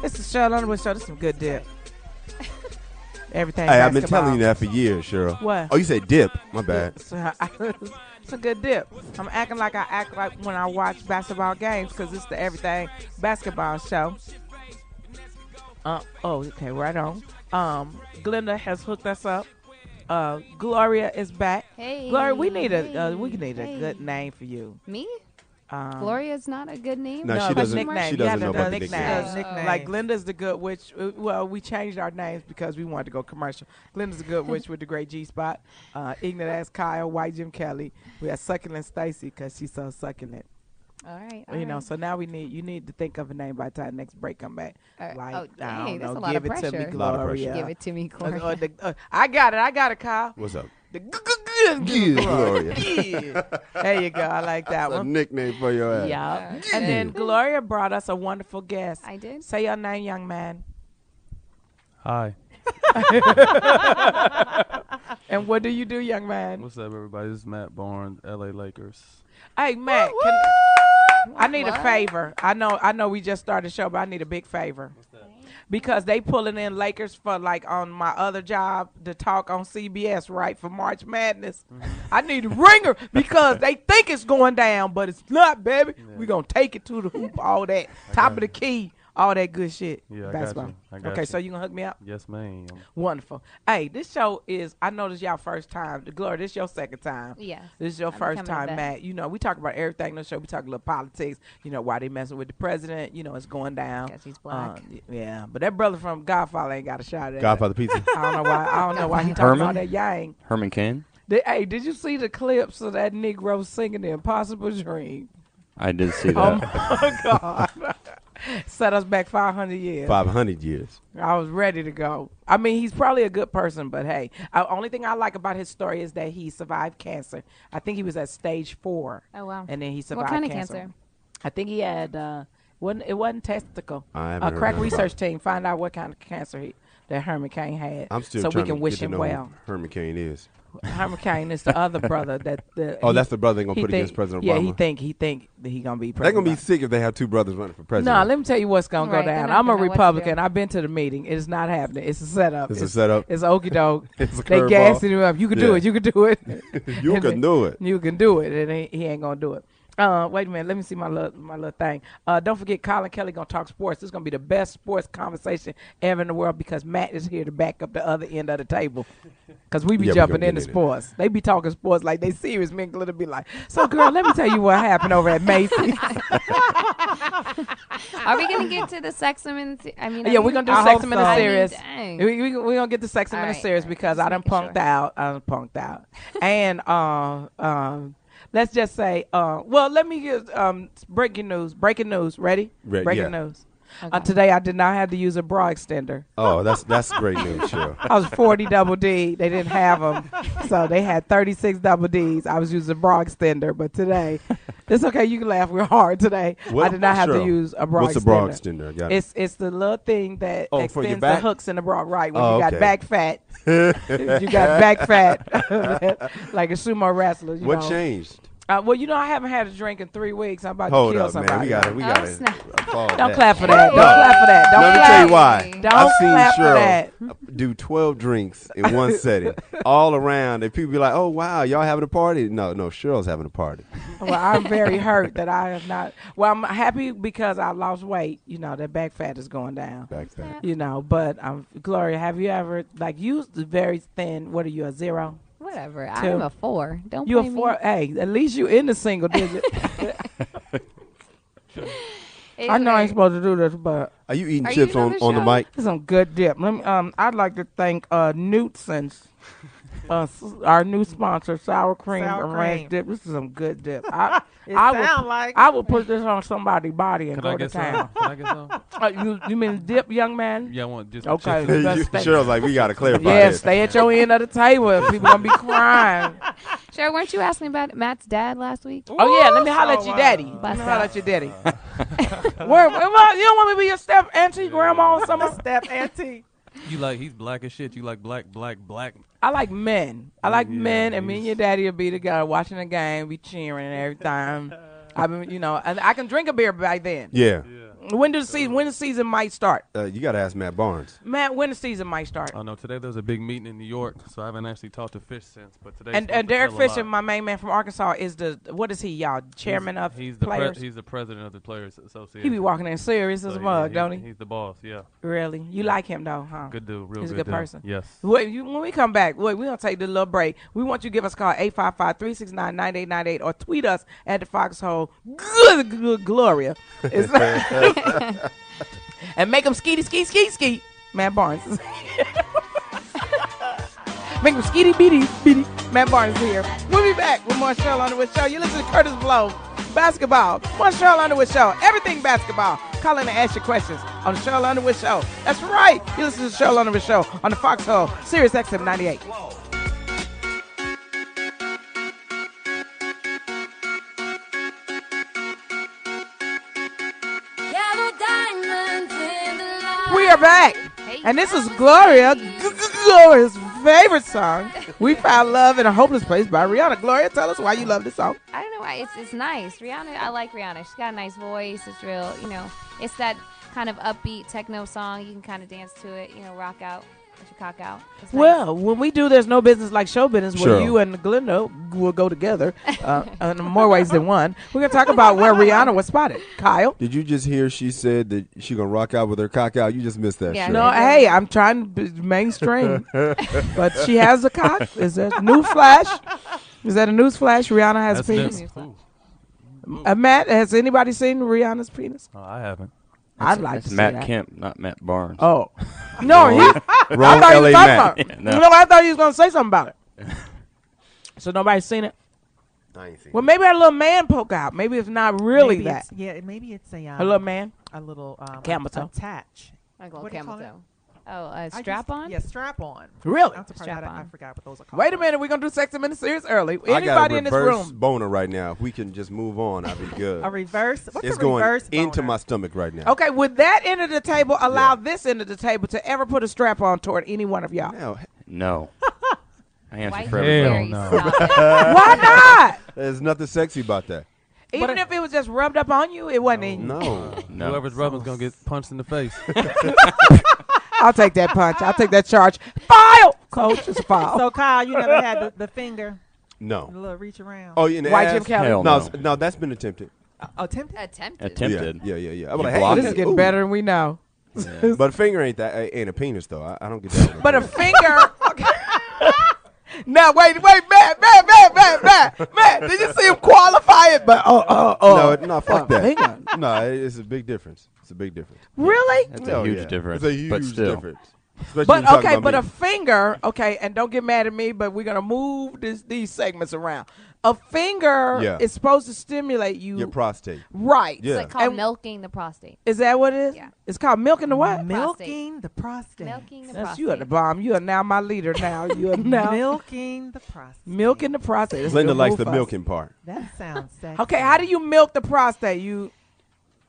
It's the Sheryl Underwood Show. This is some good dip. Everything. Hey, I've been telling you that for years, Sheryl. What? Oh, you said dip. My bad. It's a good dip. I'm acting like I act like when I watch basketball games because it's the Everything Basketball Show. Okay, right on. Glenda has hooked us up. Gloria is back. Hey, Gloria, we need a good name for you. Me? Gloria's not a good name. No, she doesn't. Nickname. She doesn't know about the nickname. nicknames. Like Glenda's the good witch. Well, we changed our names because we wanted to go commercial. Glenda's the good witch with the great G spot. Ignorant ass Kyle, White Jim Kelly. We have Succulent Stacy because she's so succulent. All right. So now you need to think of a name by the time next break come back. Like, I don't that's know, a lot of give it pressure. to me, A lot of Gloria. pressure. Give it to me, Gloria. I got it, Kyle. What's up? The Gloria. Yeah. There you go. I like that That's a one. nickname for your ass. Yeah. And then Gloria brought us a wonderful guest. I did. Say your name, young man. Hi. And what do you do, young man? What's up, everybody? This is Matt Barnes, LA Lakers. Hey, Matt, I need a favor. I know we just started the show, but I need a big favor. What's that? Because they pulling in Lakers for like on my other job to talk on CBS, right, for March Madness. I need a ringer because they think it's going down, but it's not, baby. Yeah. We gonna take it to the hoop, all that top of the key, all that good shit. Yeah, I Basketball. got you. I got Okay, you. so you gonna hook me up? Yes, ma'am. Wonderful. Hey, this show is, I know this y'all first time. Gloria, this your second time. Yes. This is your I'm first becoming time, the Matt. You know, we talk about everything on the show. We talk a little politics. You know, why they messing with the president. You know, it's going down. Guess he's black. Yeah, but that brother from Godfather ain't got a shot at Godfather Pizza. I don't know why he talking Herman? about that yang. Herman Cain? Hey, did you see the clips of that Negro singing The Impossible Dream? I did see that. Oh, my God. Set us back 500 years. 500 years. I was ready to go. I mean, he's probably a good person, but hey, only thing I like about his story is that he survived cancer. I think he was at stage 4. Oh, wow. And then he survived What kind of cancer. cancer? I think he had, it wasn't testicle. I haven't heard Crack nothing about research it. team, find out what kind of cancer that Herman Cain had. I'm still so trying we can to wish get to him know well. who Herman Cain is. Herman Cain is the other brother that. That's the brother they're going to put against President Obama. Yeah, he think that he going to be They're president. going to be sick if they have two brothers running for president. No, let me tell you what's going to go Right, they're down. not I'm a gonna know what to Republican. do. I've been to the meeting. It's not happening. It's a setup. It's a setup. It's okie doke. It's a They curveball. gassing him up. You can do Yeah. it. You can do it. You can do it. You can do it. And he ain't going to do it. Wait a minute. Let me see my little thing. Don't forget, Colin Kelly going to talk sports. This is going to be the best sports conversation ever in the world because Matt is here to back up the other end of the table. Because we be Yeah, we jumping gonna into get in it. sports. They be talking sports like they serious. Me and Glitter be like, so, girl, let me tell you what happened over at Macy's. Are we gonna get to the sexum? Yeah, we're going to do I sex hope them in the so. serious. Dang. We're going to get the sex them in the Alright, serious alright, because just I done making punked sure. out. I done punked out. And let's just say, let me give breaking news. Breaking news. Ready? Breaking yeah. news. Okay. Today I did not have to use a bra extender. Oh, that's great news, Cheryl. I was 40 double D. They didn't have them. So they had 36 double Ds. I was using a bra extender. But today, it's okay. You can laugh real hard today. What- I did not have to Cheryl, use a bra What's extender. a bra extender? I got it. It's the little thing that Oh, for your extends the back? hooks in the bra. Right. When Oh, you got okay. back fat. You got back fat. Like a sumo wrestler. You What know. changed? Well, you know, I haven't had a drink in 3 weeks. I'm about Hold to kill up, somebody. man. We got it. We Oh, got it. snap. Don't clap for that. Don't No. clap for that. Don't Let me clap. tell you why. Don't I've seen clap for that. Cheryl do 12 drinks in one setting, all around, and people be like, "Oh wow, y'all having a party?" No, Cheryl's having a party. Well, I'm very hurt that I have not. Well, I'm happy because I lost weight. You know, that back fat is going down. Back that. You know, but Gloria, have you ever used the very thin? What are you, a 0? Whatever. Two. I'm a 4. Don't You a blame 4? me. Hey, at least you in the single digit. I know I ain't supposed to do this, but Are you eating Are you chips even on on the the show? mic? it's some good dip. Let me, I'd like to thank Newtson's, our new sponsor, sour cream Sour and ranch cream. dip. This is some good dip. I sound like I would put this on somebody's body and Can I go to get some? town. Can I get some? You mean dip, young man? Yeah, I want just Okay. chips. Let's stay- Cheryl's like, we got to clarify Yeah, this. stay at your end of the table. People gonna be crying. Sure, weren't you asking about Matt's dad last week? Oh yeah, let me holler at your daddy. Let Bust me holler out. at your daddy. Where, you don't want me to be your step auntie, grandma, or something? Step auntie. You like he's black as shit. You like black. I like men. I like Yeah, men, and me and he's- your daddy will be together watching the game, be cheering and every time. I mean, and I can drink a beer by then. Yeah. When the season might start? You got to ask Matt Barnes. Matt, when the season might start? I know today there's a big meeting in New York, so I haven't actually talked to Fish since. But today And Derek Fisher, my main man from Arkansas, is what is he, y'all? Chairman of players? He's the president of the Players Association. He be walking in serious as a mug, don't he? He's the boss, yeah. Really? You like him, though, huh? Good dude, real He's good a good person. Yes. When we come back, we're going to take the little break. We want you to give us a call, 855-369-9898, or tweet us at the Foxxhole Gloria. And make them skeety. Matt Barnes. Make them skeety beady. Matt Barnes here. We'll be back with more Sheryl Underwood Show. You listen to Curtis Blow. Basketball. More Sheryl Underwood Show. Everything basketball. Call in and ask your questions on the Sheryl Underwood Show. That's right. You listen to the Sheryl Underwood Show on the Foxxhole, Sirius XM 98. We are back. And this is Gloria's favorite song. We Found Love in a Hopeless Place by Rihanna. Gloria, tell us why you love this song. I don't know why. It's nice. Rihanna, I like Rihanna. She's got a nice voice. It's real, it's that kind of upbeat techno song. You can kind of dance to it, rock out, let your cock out. It's nice. Well, when we do There's No Business Like Show Business, where Sure. you and Glenda will go together in more ways than one, we're going to talk about where Rihanna was spotted. Kyle? Did you just hear she said that she going to rock out with her cock out? You just missed that Yeah, shit. No, hey, I'm trying to be mainstream. But she has a cock. Is that news flash? Is that a news flash? Rihanna has a penis. Matt, has anybody seen Rihanna's penis? Oh, I haven't. I'd like to see Matt that. Kemp, not Matt Barnes. Oh. No, he... Wrong I thought LA you was talking Matt. about. Yeah, no. You know, I thought you was gonna say something about it. So nobody's seen it. I ain't seen Well, maybe that little man poke out. Maybe it's not really Maybe that. maybe it's a little man. a little Camel toe. attach. Like a What little do you camel call it? toe. Oh, I strap on? Yeah, strap on. Really? I'm surprised Strap I on. forgot what those are called. Wait a minute. We're gonna do Sex and Minute Series early. I got Anybody a in this reverse room? boner right now. If we can just move on, I'd be good. A reverse? What's It's a going reverse into boner? my stomach right now. Okay, would that end of the table allow Yeah. this end of the table to ever put a strap on toward any one of y'all? Now, No. I answer White for Hell everybody. no. Why not? there's nothing sexy about that. Even if it was just rubbed up on you, it wasn't. in- No. No. Whoever's rubbing's gonna get punched in the face. I'll take that punch. I'll take that charge. File, coach. It's a file. So, Kyle, you never had the finger, No. the little reach around? Oh, in the White ass? Jim Kelly. Hell No, no. no, that's been attempted. Attempted? Attempted. Attempted. Yeah. I'm like, blocked hey, This is getting ooh. better than we know. Yeah. But a finger ain't a penis though. I don't get that. But a finger. Now wait, Matt. Did you see him qualify it? But no, fuck that. finger. No, it's a big difference. It's a big difference. Really? That's Hell a huge yeah. difference. It's a huge but still. difference. Especially when But you're talking okay, about but me. a finger. Okay, and don't get mad at me, but we're gonna move these segments around. A finger Yeah. is supposed to stimulate you, your prostate. right? Yeah. It's like called And- milking the prostate. Is that what it is? Yeah. It's called milking the what? Milking the prostate. Milking the That's prostate. you are the bomb. You are now my leader. Now you are now Milking the prostate. milking the prostate. That's a Linda good likes move the for us. milking part. That sounds sexy. Okay, how do you milk the prostate? You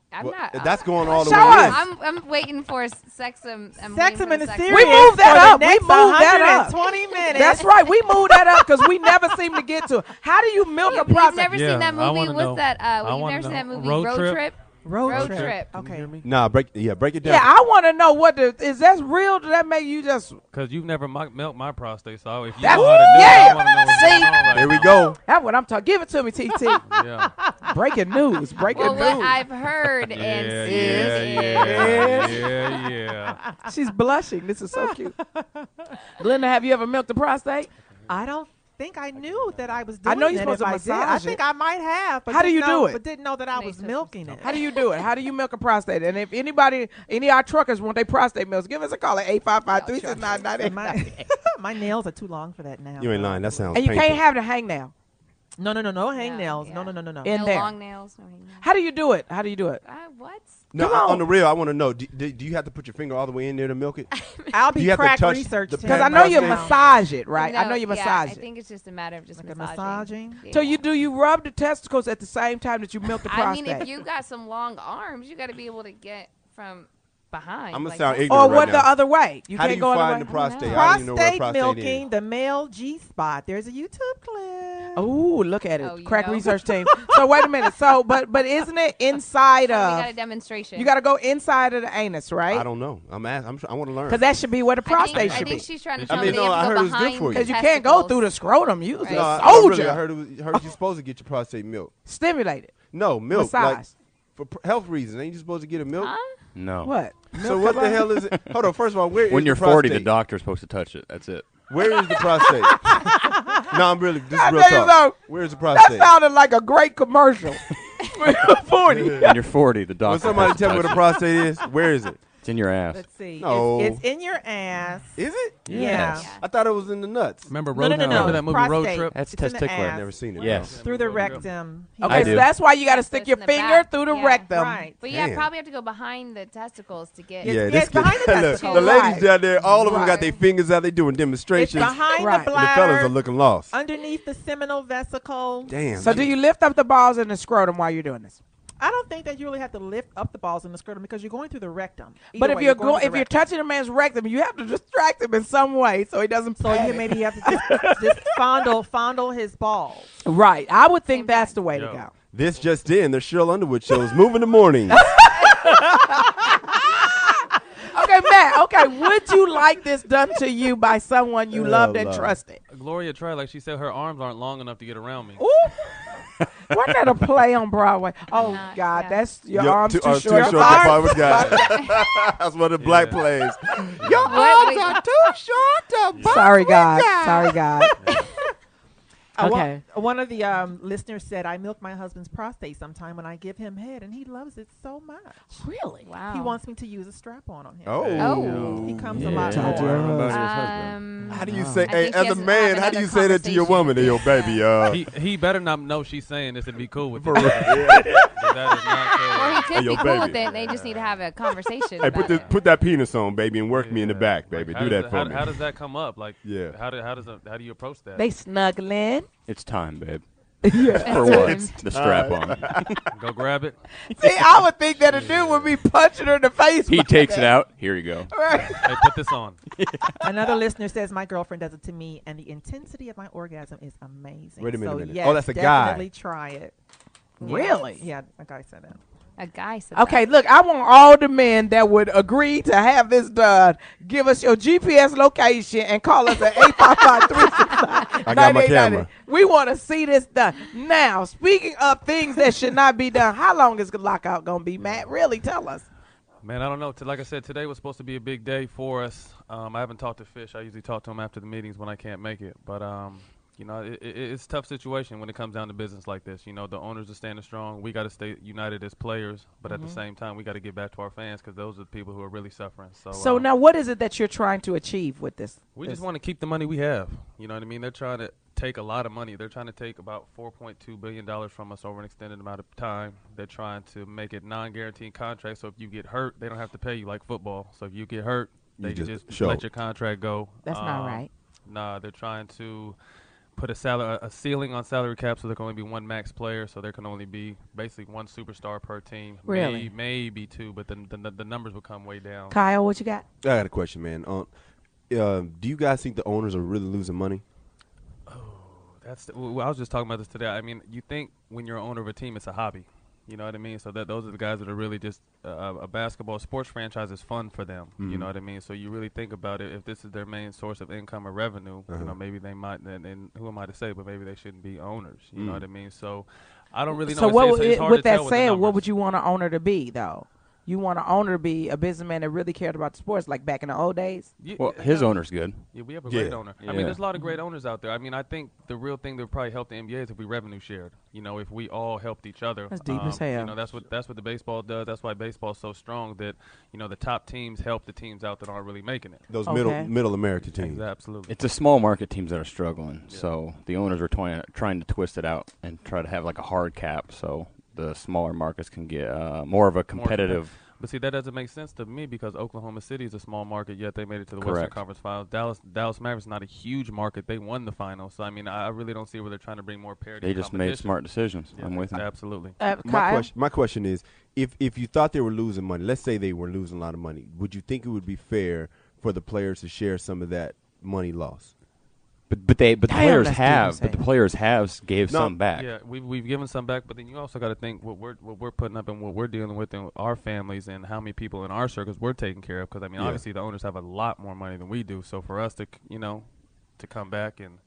I'm Well, not. that's going all the Show way us. in. I'm waiting for sex. I'm Sex waiting for in the sex- series. We moved that for up. The We next moved that up. 120 minutes. That's right. We moved that up because we never seem to get to it. How do you milk a You've prostate? never Yeah, seen that I movie? wanna What's know. that? I You've wanna never seen that know. movie? Road Road Trip? Trip. Road Road trip. Trip. Can you hear Okay. me? Nah, break it down. Yeah, I want to know is that real? Does that make you just? Because you've never milked my prostate, so if you That's- know how to do yeah. it, I want to know what's See? going on right There we now. go. That's what I'm talking. Give it to me, TT. Yeah. Breaking news. Breaking Well, what news. I've heard Yeah, and yeah, seen is yeah. She's blushing. This is so cute. Glenda, have you ever milked a prostate? I don't think I knew that I was I doing know you're that supposed if to I did. I massage think it. I might have. But How do didn't you do know- it? But didn't know that I They was took milking some it. How do you do it? How do you milk a prostate? And if any of our truckers want their prostate milks, give us a call at 855-369-98. My nails are too long for that now. You ain't lying. That sounds And you painful. can't have the hangnail No hang Yeah, nails. yeah. No. in no there. long nails. No hangnails. How do you do it? How do you do it? What? No, Come on. on the real, I want to know. Do you have to put your finger all the way in there to milk it? I'll Do be you have to crack touch research the Because Yeah, I know you prostate. massage it, right? I No, know you yeah, massage I it. think it's just a matter of just Like a massaging. massaging? Yeah. So you rub the testicles at the same time that you milk the I prostate? mean, if you got some long arms, you got to be able to get from behind. I'm gonna like sound that. ignorant or what right the now. other way? You How can't do you go find the other way. prostate? know. I don't even know where Prostate prostate milking, is. the male G spot. There's a YouTube clip. Ooh, look at it. Oh, you Crack know. research team. So wait a minute. So, but isn't it inside We got a of? demonstration. You got to go inside of the anus, right? I don't know. I want to learn. Because that should be where the prostate I should think be. she's trying to I tell mean, me no, you I have to heard go it was good behind for you. Because the you can't go through the testicles. scrotum. You was Right. No, a really, soldier. I heard you're supposed to get your prostate milk. Stimulated. No, milk. Like, Massage. for health reasons. Ain't you supposed to get a milk? Huh? No. What? So Milk what the about- hell is it? Hold on. First of all, where is When the you're 40, the prostate? doctor's supposed to touch it. That's it. Where is the prostate? No, I'm really. This I is real tell you talk. something. Where's the That prostate? sounded like a great commercial. 40. When you're 40, the Will doctor. somebody has to tell me where touch the it. prostate is? Where is it? It's in your ass. Let's see. No. It's in your ass. Is it? Yeah. Yeah. I thought it was in the nuts. Remember No, Road no, no, Remember no. that movie Prostate. Road Trip? That's It's in the testicular. ass. I've never seen it. Yes. Through the rectum. Okay, I so do. that's why you got to stick It's your in the finger back. through the Yeah. rectum. Right. But yeah, Damn. probably have to go behind the testicles to get. Yeah, It's this behind the look, testicles. the ladies Right. down there, all of them got Right. their fingers out. They doing It's demonstrations. behind Right. the And And the fellas are bladder, looking lost. underneath the seminal vesicle. Damn. So do you lift up the balls in the scrotum while you're doing this? I don't think that you really have to lift up the balls in the scrotum because you're going through the rectum. But Either if way, you're going going, through if the you're rectum. touching a man's rectum, you have to distract him in some way so he doesn't. So you panic. maybe have to just fondle his balls. Right. I would think Same that's time. the way to Yo. go. This just in, the Sheryl Underwood show is moving the morning. Okay, Matt. Okay, would you like this done to you by someone you Oh, loved and Lord. trusted? Gloria tried, like she said, her arms aren't long enough to get around me. Ooh. Wasn't that a play on Broadway? Oh Nah, God, yeah. that's your arms too short. Too Your short to arms- Barbara guy. That's one of the black Yeah. plays. Your What? arms are too short to Barbara Sorry, God. guy. Sorry, God. One- Okay. One of the listeners said, I milk my husband's prostate sometime when I give him head, and he loves it so much. Really? Wow. He wants me to use a strap-on on him. Oh. He comes Yeah. a lot Talk to more. your About his Um, husband. How do you Wow. say, I hey, think she as a has to man, have how do you another say that to your conversation. woman? Hey, yo, baby, He better not know she's saying this and be cool with for it. real. That is not cool. Or he could Hey, yo, be cool with baby. it. They just need to have a conversation. Hey, about it. put that penis on, baby, and work me in the Yeah. back, baby. Like, Do how that does for how, me. How does that come up? Like, Yeah. how do you approach that? They snuggling. It's time, babe. Yeah. For what? The strap on. Go grab it. See, I would think that a dude would be punching her in the face. He by takes that. it out. Here you go. Right. Hey, put this on. Another listener says, my girlfriend does it to me, and the intensity of my orgasm is amazing. Wait a minute, So, minute. yes, Oh, that's a guy. definitely try it. Really? Yeah, a guy said that. A guy said Okay, that. look, I want all the men that would agree to have this done. Give us your GPS location and call us at 855-369. I got my camera. We want to see this done. Now, speaking of things that should not be done, how long is the lockout going to be, Matt? Really, tell us. Man, I don't know. Like I said, today was supposed to be a big day for us. I haven't talked to Fish. I usually talk to him after the meetings when I can't make it. But, you know, it's a tough situation when it comes down to business like this. You know, the owners are standing strong. We got to stay united as players. But at the same time, we got to get back to our fans because those are the people who are really suffering. So now what is it that you're trying to achieve with this? We just want to keep the money we have. You know what I mean? They're trying to take a lot of money. They're trying to take about $4.2 billion from us over an extended amount of time. They're trying to make it non-guaranteed contracts. So if you get hurt, they don't have to pay you like football. So if you get hurt, they You can just just show. let your contract go. That's not right. Nah, they're trying to put a ceiling on salary cap so there can only be one max player. So there can only be basically one superstar per team. Really? Maybe two, but the numbers will come way down. Kyle, what you got? I got a question, man. Do you guys think the owners are really losing money? Well, I was just talking about this today. I mean, you think when you're an owner of a team, it's a hobby. You know what I mean? So those are the guys that are really just a basketball sports franchise is fun for them. You know what I mean? So you really think about it. If this is their main source of income or revenue, you know, maybe they might. And who am I to say? But maybe they shouldn't be owners. You know what I mean? So I don't really know. So It's hard with to tell that the said, what numbers. would you want an owner to be, though? You want an owner to be a businessman that really cared about the sports, like back in the old days? Well, his owner's good. Yeah, we have a Yeah. great owner. I Yeah. mean, there's a lot of great owners out there. I mean, I think the real thing that would probably help the NBA is if we revenue shared. You know, if we all helped each other. That's deep as hell. You know, that's what the baseball does. That's why baseball's so strong that, you know, the top teams help the teams out that aren't really making it. Those Okay. middle America teams. Absolutely. It's the small market teams that are struggling. So the owners are trying to twist it out and try to have like a hard cap so the smaller markets can get more of a competitive. But see, that doesn't make sense to me because Oklahoma City is a small market, yet they made it to the Correct. Western Conference Finals. Dallas Mavericks is not a huge market. They won the finals. So, I mean, I really don't see where they're trying to bring more parity. They and just made competition. smart decisions. Yeah, I'm with him. Absolutely. Kyle? My question is, if you thought they were losing money, let's say they were losing a lot of money, would you think it would be fair for the players to share some of that money loss? But the players that's have. good But the to say. players have gave some back. Yeah, we've given some back, but then you also got to think what we're putting up and what we're dealing with in our families and how many people in our circles we're taking care of. Because I mean, obviously the owners have a lot more money than we do. So for us to to come back and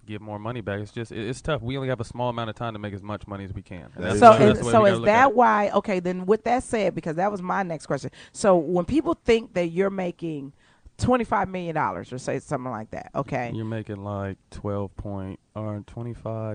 give more money back, it's tough. We only have a small amount of time to make as much money as we can. And So that's the way we gotta is look at that it. why? Okay, then with that said, because that was my next question. So when people think that you're making $25 million or say something like that, okay, You're making like 25.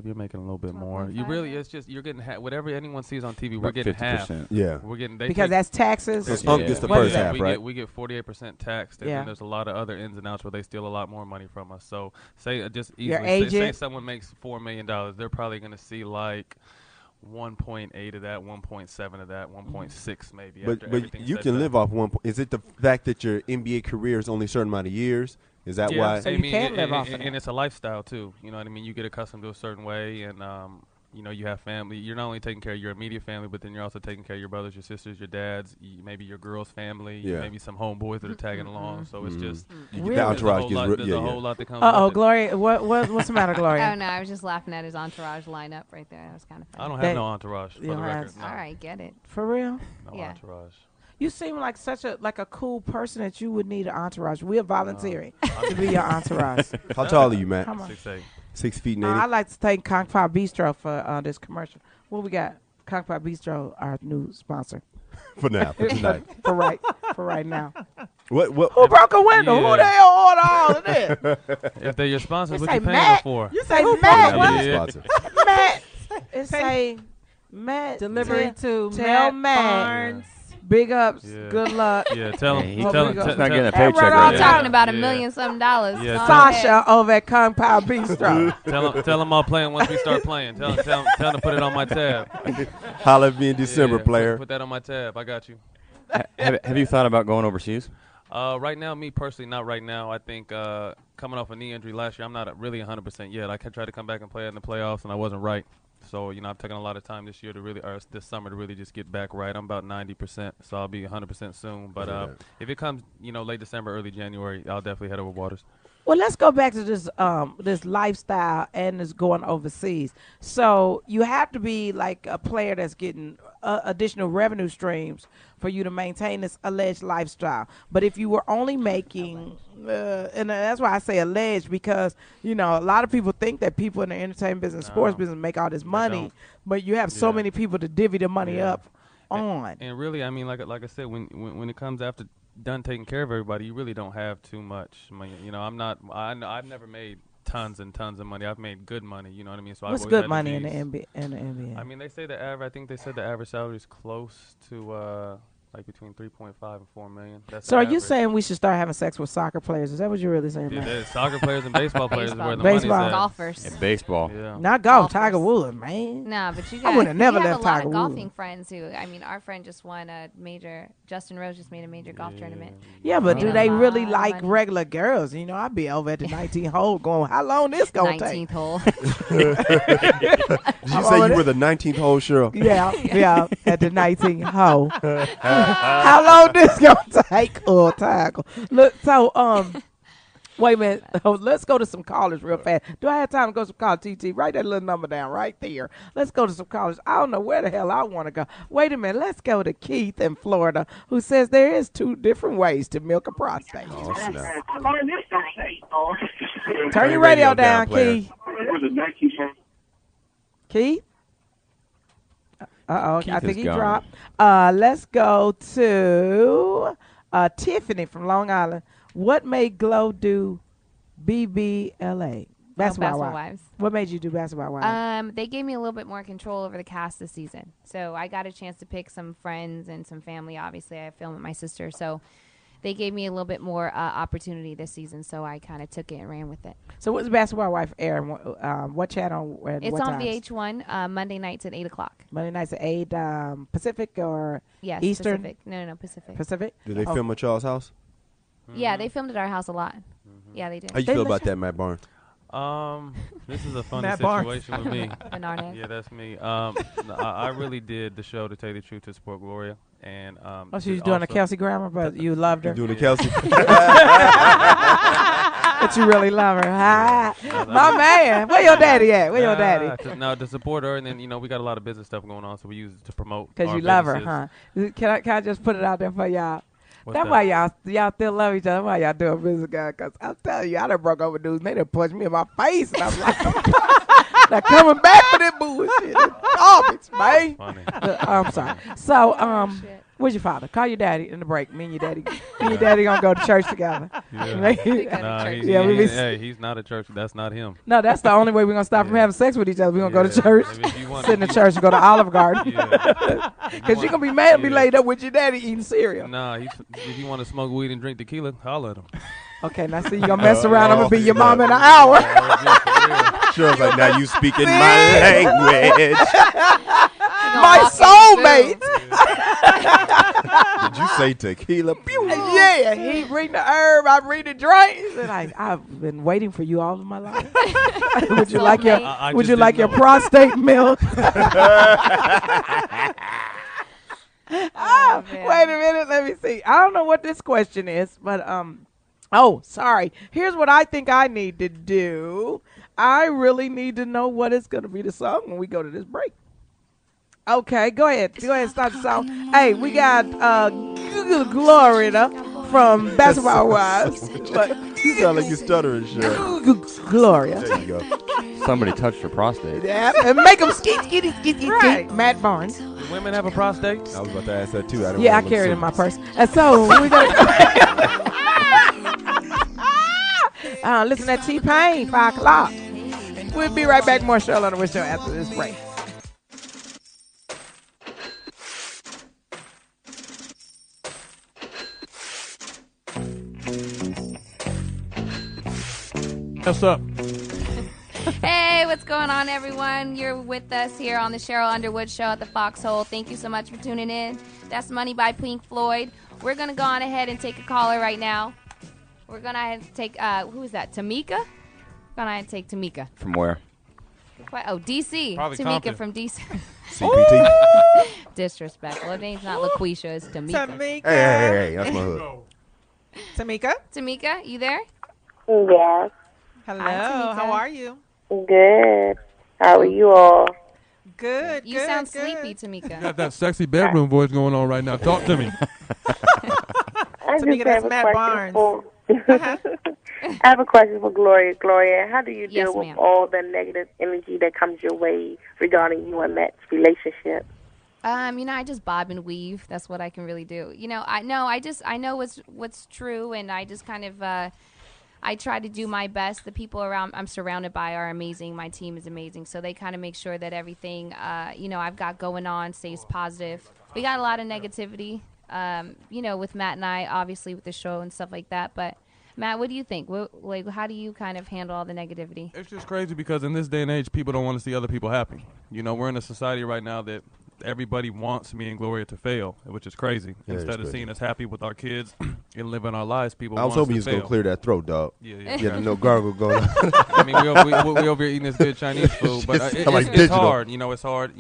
You're making a little bit more. You 12.5, really, yeah. it's just you're getting whatever anyone sees on TV. We're About getting half. 50%. Yeah. We're getting because that's taxes. It's Yeah. it's the What first is that? half, right? We get 48% taxed, and Yeah. then there's a lot of other ins and outs where they steal a lot more money from us. So say just Your easily say agent? someone makes $4 million, they're probably going to see like 1.8 of that, 1.7 of that, 1.6 maybe. But after everything's you said can and live done. off one. Is it the fact that your NBA career is only a certain amount of years? Is that Yeah, why? So I you mean, can't live off of and that. it's a lifestyle too. You know what I mean? You get accustomed to a certain way, and you have family. You're not only taking care of your immediate family, but then you're also taking care of your brothers, your sisters, your dads, maybe your girl's family, Yeah. maybe some homeboys that are tagging along. So it's just You Really? get the there's a entourage whole gets lot, real. there's Yeah, a whole yeah. lot that comes. Uh oh, with it. Gloria, what's the matter, Gloria? Oh no, I was just laughing at his entourage lineup right there. That was kind of funny. I don't They- have no entourage for you the don't record. have- No, All right, get it. For real? no Yeah. entourage. You seem like such a cool person that you would need an entourage. We're volunteering to be your entourage. How tall are you, Matt? Come on. 6'8". 6 feet and I'd 80. like to thank Kung Pao Bistro for this commercial. What we got? Kung Pao Bistro, our new sponsor. For now, for tonight. for right now. What? Who broke a window? Yeah. Who the hell ordered all of this? If they're your sponsors, It what say you paying Matt. them for? You say Yeah, Matt. we're What? the sponsor. Matt. It say Matt. Delivery to tell Matt Matt. Barnes. Big ups. Yeah. Good luck. Yeah, tell He- them. he's not getting a Hey, paycheck we're right all now. Talking about Yeah. $1 million some dollars. Yeah, Go Sasha ahead. over at Kung Pao Bistro. Tell them I'll play them once we start playing. Tell them to put it on my tab. Holla at me in December, Yeah, player. Put that on my tab. I got you. Have you thought about going overseas? Right now, me personally, not right now. I think coming off a knee injury last year, I'm not really 100% yet. I tried to come back and play in the playoffs, and I wasn't right. So, I've taken a lot of time this year this summer to really just get back right. I'm about 90%, so I'll be 100% soon. But if it comes, late December, early January, I'll definitely head over waters. Well, let's go back to this lifestyle and this going overseas. So you have to be like a player that's getting additional revenue streams for you to maintain this alleged lifestyle. But if you were only making, and that's why I say alleged, because a lot of people think that people in the entertainment business, sports No, business, make all this money, don't. but you have so Yeah. many people to divvy the money Yeah. up on. And really, I mean, like I said, when it comes after done taking care of everybody, you really don't have too much money. I've never made tons and tons of money. I've made good money. You know what I mean? So What's I've always good had money in the these- NBA? I mean, they say I think they said the average salary is close to like between 3.5 and 4 million. That's So the are you average. saying we should start having sex with soccer players? Is that what you're really saying, Yeah, man? there's soccer players and baseball players is where the Baseball. money's at. Golfers. In baseball. Yeah. Not golf, Golfers. Tiger Woods, man. Nah, but you I got would've never you have left a lot Tiger of Woods. golfing friends who, I mean, our friend just won a major. Justin Rose just made a major golf tournament. Yeah, but Made do a they lot really of like money. regular girls? I'd be over at the 19th hole going, how long this gonna 19th hole. Did you say you were the 19th hole, Cheryl? take? Yeah, at the 19th hole. How long this gonna take? Oh, tackle. Look, so wait a minute. Let's go to some callers real fast. Do I have time to go to some callers? TT, write that little number down right there. Let's go to some callers. I don't know where the hell I want to go. Wait a minute. Let's go to Keith in Florida, who says there is 2 different ways to milk a prostate. Oh, snap. Turn your radio down, player. Keith. Keith? Uh-oh, Keith I think is he gone. dropped. Let's go to Tiffany from Long Island. What made Glow do BBLA? Basketball Wives. What made you do Basketball Wives? They gave me a little bit more control over the cast this season. So I got a chance to pick some friends and some family. Obviously, I filmed with my sister. So they gave me a little bit more opportunity this season. So I kind of took it and ran with it. So what's Basketball Wife airing? What channel? And It's what on times? VH1 Monday nights at 8 o'clock. Monday nights at 8 Pacific or Yes, Eastern? Pacific. No, Pacific. Pacific? Did they Oh. film at y'all's house? Yeah, they filmed at our house a lot. Yeah, they did. How you They feel let about you- that, Matt Barnes? This is a funny Matt Barnes. situation with me. Bernardo. Yeah, that's me. I really did the show, to tell you the truth, to support Gloria. And Oh, she was doing a Kelsey Grammer, but you loved her. Doing the Kelsey? But you really love her. My man. Where your daddy at? Where your daddy? To support her, and then we got a lot of business stuff going on, so we use it to promote. Because our you love her, businesses. huh? Can I just put it out there for y'all? What's That's that? why y'all still love each other. That's why y'all doing business, guys. Because I'm telling you, I done broke over dudes. They done punched me in my face. And I'm like, now coming back for this bullshit. Garbage, man. Funny. I'm sorry. So, shit. where's your father? Call your daddy in the break. Me and your daddy gonna go to church together. Yeah. Go to Nah, church. Yeah, we be- he's not a church. That's not him. No, that's the only way we're gonna stop from having sex with each other. We're gonna go to Yeah. church, If you want- sit in the church, and go to Olive Garden. Yeah. Because you're gonna be mad and be laid up with your daddy eating cereal. Nah, if you want to smoke weed and drink tequila, holler at him. Okay, now see, you gonna mess around. I'm gonna be your mom in an hour. Cheryl's like, now you speaking my language. My soulmate. Did you say tequila? Pew. Yeah, he bring the herb, I bring the drinks, and I've been waiting for you all of my life. Would you like your I Would just you like your didn't know. prostate milk? Oh, man. Wait a minute, let me see. I don't know what this question is, but oh, sorry. Here's what I think I need to do. I really need to know what is going to be the song when we go to this break. Okay, go ahead. Go ahead and start the song. Hey, we got Gloria from Basketball Wives. But You sound like you're stuttering, Cheryl. Gloria. There you go. Somebody touched her prostate. Yeah, and make them skeet. Right. Matt Barnes. Do women have a prostate? I was about to ask that too. I Yeah, I carry it in my purse. And so we're going to listen to T-Pain, 5 o'clock. We'll be right back. More Sheryl Underwood Show after this break. What's up? Hey, what's going on, everyone? You're with us here on the Sheryl Underwood Show at the Foxxhole. Thank you so much for tuning in. That's Money by Pink Floyd. We're going to go on ahead and take a caller right now. We're going to take, who is that, Tamika? We're going to take Tamika. From where? Oh, D.C. Probably Tamika Compton. from D.C. CPT. Disrespectful. Her name's not LaQuisha, it's Tamika. Tamika. Hey, that's my hood. Tamika. Tamika, you there? Yes. Hello. Hi, Tamika. How are you? Good. How are you all? Good. You good, sound good. sleepy, Tamika. Got that sexy bedroom voice going on right now. Talk to me. I Tamika, just that's have a Matt question Barnes. for. Uh-huh. I have a question for Gloria. Gloria, how do you Yes, deal with ma'am. all the negative energy that comes your way regarding you and Matt's relationship? I just bob and weave. That's what I can really do. I know what's true, and I just kind of I try to do my best. The people around I'm surrounded by are amazing. My team is amazing, so they kind of make sure that everything I've got going on stays positive. We got a lot of negativity, with Matt and I, obviously with the show and stuff like that. But Matt, what do you think? How do you kind of handle all the negativity? It's just crazy because in this day and age, people don't want to see other people happy. We're in a society right now that everybody wants me and Gloria to fail, which is crazy. Yeah, it's Instead of crazy. seeing us happy with our kids and living our lives, people I was want hoping you us was to going to fail. clear that throat, dog. Yeah. You had no gargle going on. I mean, we over here eating this good Chinese food, but It's it's, like it's digital. hard. It's hard,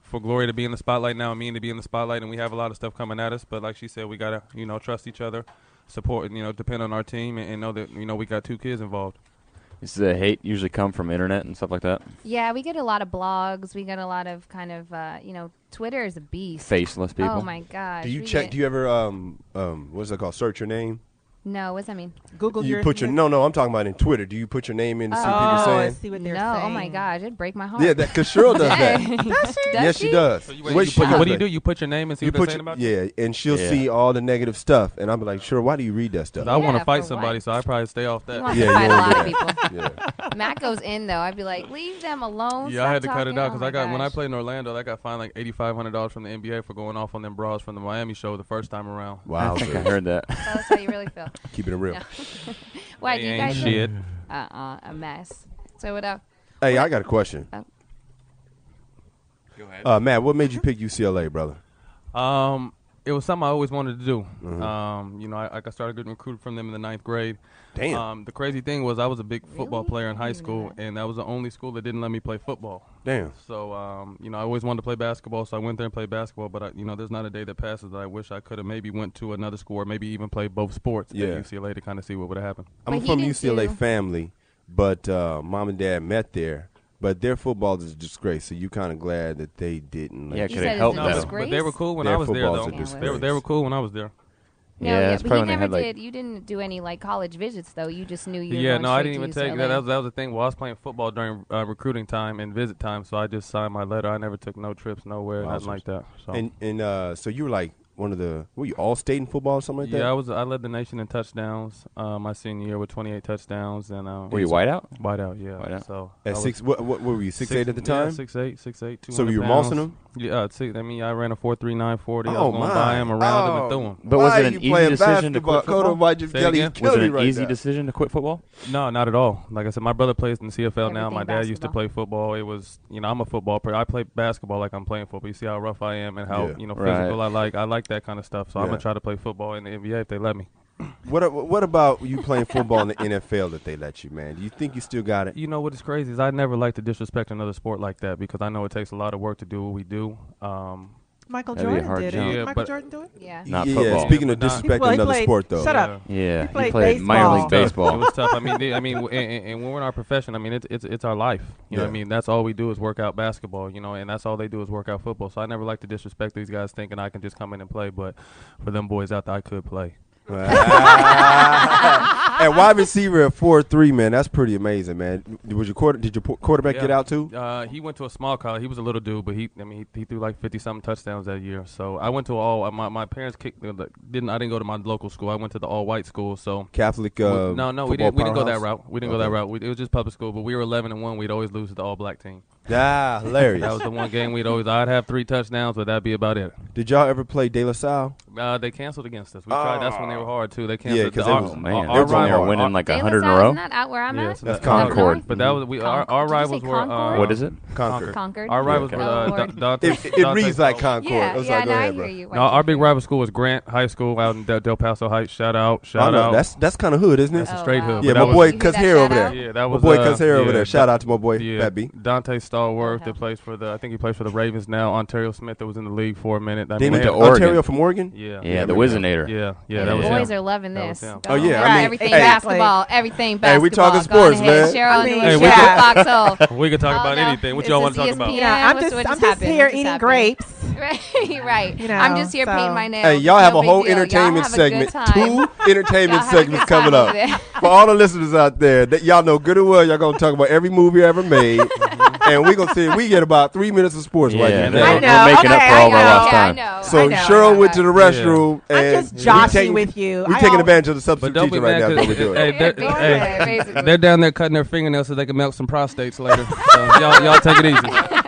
for Gloria to be in the spotlight now and me to be in the spotlight, and we have a lot of stuff coming at us. But like she said, we got to, trust each other, support, depend on our team, and know that, we got 2 kids involved. Does the hate usually come from internet and stuff like that? Yeah, we get a lot of blogs. We get a lot of kind of, Twitter is a beast. Faceless people? Oh my gosh. Do you we check? get- Do you ever what's it called? Search your name. No, what does that mean? Google You your. put your no. I'm talking about in Twitter. Do you put your name in to see what Oh, people I saying? see what they're No, saying. oh my gosh, it'd break my heart. Yeah, because Cheryl does that. Does Yes, she does. So The way she does what do you that. do? You put your name and see You what they're put saying your, about you? yeah, and she'll Yeah. see all the negative stuff, and I'm like, sure, why do you read that stuff? I want Yeah, to fight for somebody, what? so I probably stay off that. He wants Yeah, to you fight a won't lot of do people. Yeah. Matt goes in though. I'd be like, leave them alone. Yeah, I had to cut it out because because when I played in Orlando, I got fined like $8,500 from the NBA for going off on them bras from the Miami show the first time around. Wow, I think I so heard that. Tell us how you really feel. keeping it real. Yeah. Why do They you ain't guys? shit. A mess. So what up? Hey, I got a question. Oh. Go ahead. Matt, what made you pick UCLA, brother? It was something I always wanted to do. Mm-hmm. You know, I started getting recruited from them in the 9th grade. Damn. The crazy thing was I was a big football Really? player in high school, and that was the only school that didn't let me play football. Damn. So, you know, I always wanted to play basketball, so I went there and played basketball. But, you know, there's not a day that passes that I wish I could have maybe went to another school or maybe even played both sports at UCLA to kind of see what would have happened. I'm But from he UCLA didn't family, but mom and dad met there. But their football is a disgrace, so you kind of glad that they didn't. Yeah, You could said have it's helped a them. disgrace? But they were cool when Their I was there, football's though. a disgrace. They were cool when I was there. No, Yeah, that's but probably he when they never had, like- did. You didn't do any like college visits though. You just knew you. Were Yeah, going no, I straight didn't even to take UCLA. that. That was the thing. While I was playing football during recruiting time and visit time, so I just signed my letter. I never took no trips nowhere, nothing like that. So. And so you were like one of the, were you all state in football or something like that? Yeah, I led the nation in touchdowns my senior year with 28 touchdowns. And Were you whiteout? Whiteout, yeah. Whiteout. So At I six, was what were you, 6'8" at the time? Yeah, 6'8", 200 So you were pounds. mossing them? Yeah, I mean, I ran a 4.39 40. I Oh, was going my. by him, around him, and through him. But was Why it are an you easy playing decision to basketball? quit football? Coda, why'd you Say Kelly again? Was killed it me an right easy now. decision to quit football? No, not at all. Like I said, my brother plays in the CFL now. Everything My dad used to basketball. play football. It was, you know, I'm a football player. I play basketball like I'm playing football. You see how rough I am and how, Yeah. you know, Right. physical I like. I like that kind of stuff. So I'm Yeah. going to try to play football in the NBA if they let me. What about you playing football in the NFL that they let you, man? Do you think you still got it? You know what is crazy is I never like to disrespect another sport like that because I know it takes a lot of work to do what we do. Michael That'd be a Jordan hard did jump. it. Yeah, Michael but- Jordan do it? Yeah. Not yeah, football. speaking of But not- disrespecting Well, he another played- sport, though. Shut up. Yeah, He played played minor league baseball. It baseball. was tough. I mean, and when we're in our profession, I mean, it's our life. You know what I Yeah. mean? That's all we do is work out basketball, you know, and that's all they do is work out football. So I never like to disrespect these guys thinking I can just come in and play, but for them boys out there, I could play. And wide receiver at 4'3", man, that's pretty amazing, man. Did your quarterback get out too? He went to a small college. He was a little dude, but he threw like 50-something touchdowns that year. So I went to my parents I didn't go to my local school. I went to the all-white school. So Catholic. no, we didn't go that powerhouse? route. We didn't go that route. It was just public school, but we were 11-1. We'd always lose to the all-black team. Ah, hilarious. That was the one game I'd have 3 touchdowns, but that'd be about it. Did y'all ever play De La Salle? They canceled against us. We tried. That's when they were hard too. They canceled. Yeah, 'cause our, it was- Man, our, they were rival- winning like De La 100 in a Salle, row. Isn't that out where I'm Yeah, at? so That's that- Concord. But that was our Did you rivals say were. Concord? What is it? Concord. Concord. Our rivals Oh, were Lord. Dante. It reads like Concord. Yeah, I'm yeah, sorry, go no, I ahead, hear bro. you. No, our big rival school was Grant High School out in Del Paso Heights. Shout out. Oh, no, that's kind of hood, isn't it? That's a straight wow. hood. Yeah, But my that boy You hear cuts that hair over shout there. Yeah, that My was boy cuts hair over yeah, there. Shout out to my boy, Yeah, Fat B. Dante Stallworth Oh, that plays for I think he plays for the Ravens now. Ontario Smith that was in the league for a minute. I They mean, went they to had- Oregon. Ontario from Oregon? Yeah. Yeah, the Wizinator. Yeah, The that was boys him. are loving That this. was him. Go Oh, yeah, ahead. I mean, everything hey. basketball. Everything basketball. Hey, we talking Go sports, ahead. man. Cheryl I mean, Underwood, yeah. Foxxhole. We could talk Oh, about no. anything. What This y'all is want to talk about? ESPN. Yeah, I'm What's- just what I'm just happened? here What just eating happened? grapes. right. You know, I'm just here so- painting my nails. Hey, y'all It's have no a whole big deal. Y'all entertainment have a good segment. time. 2 entertainment Y'all have a segments good time coming over up. there. For all the listeners out there, that y'all know good and well, y'all gonna talk about every movie ever made, and we gonna see we get about 3 minutes of sports right Yeah, now. I we're know. making up Okay, for all of our I know. lost Yeah, I time. know. So I know, Cheryl I know. went to the restroom, I'm and just we joshing taking- with you. We I taking al- advantage of the But substitute don't be teacher right mad now. That's what we're doing. hey, Go ahead, basically. they're down there cutting their fingernails so they can melt some prostates later. So y'all take it easy.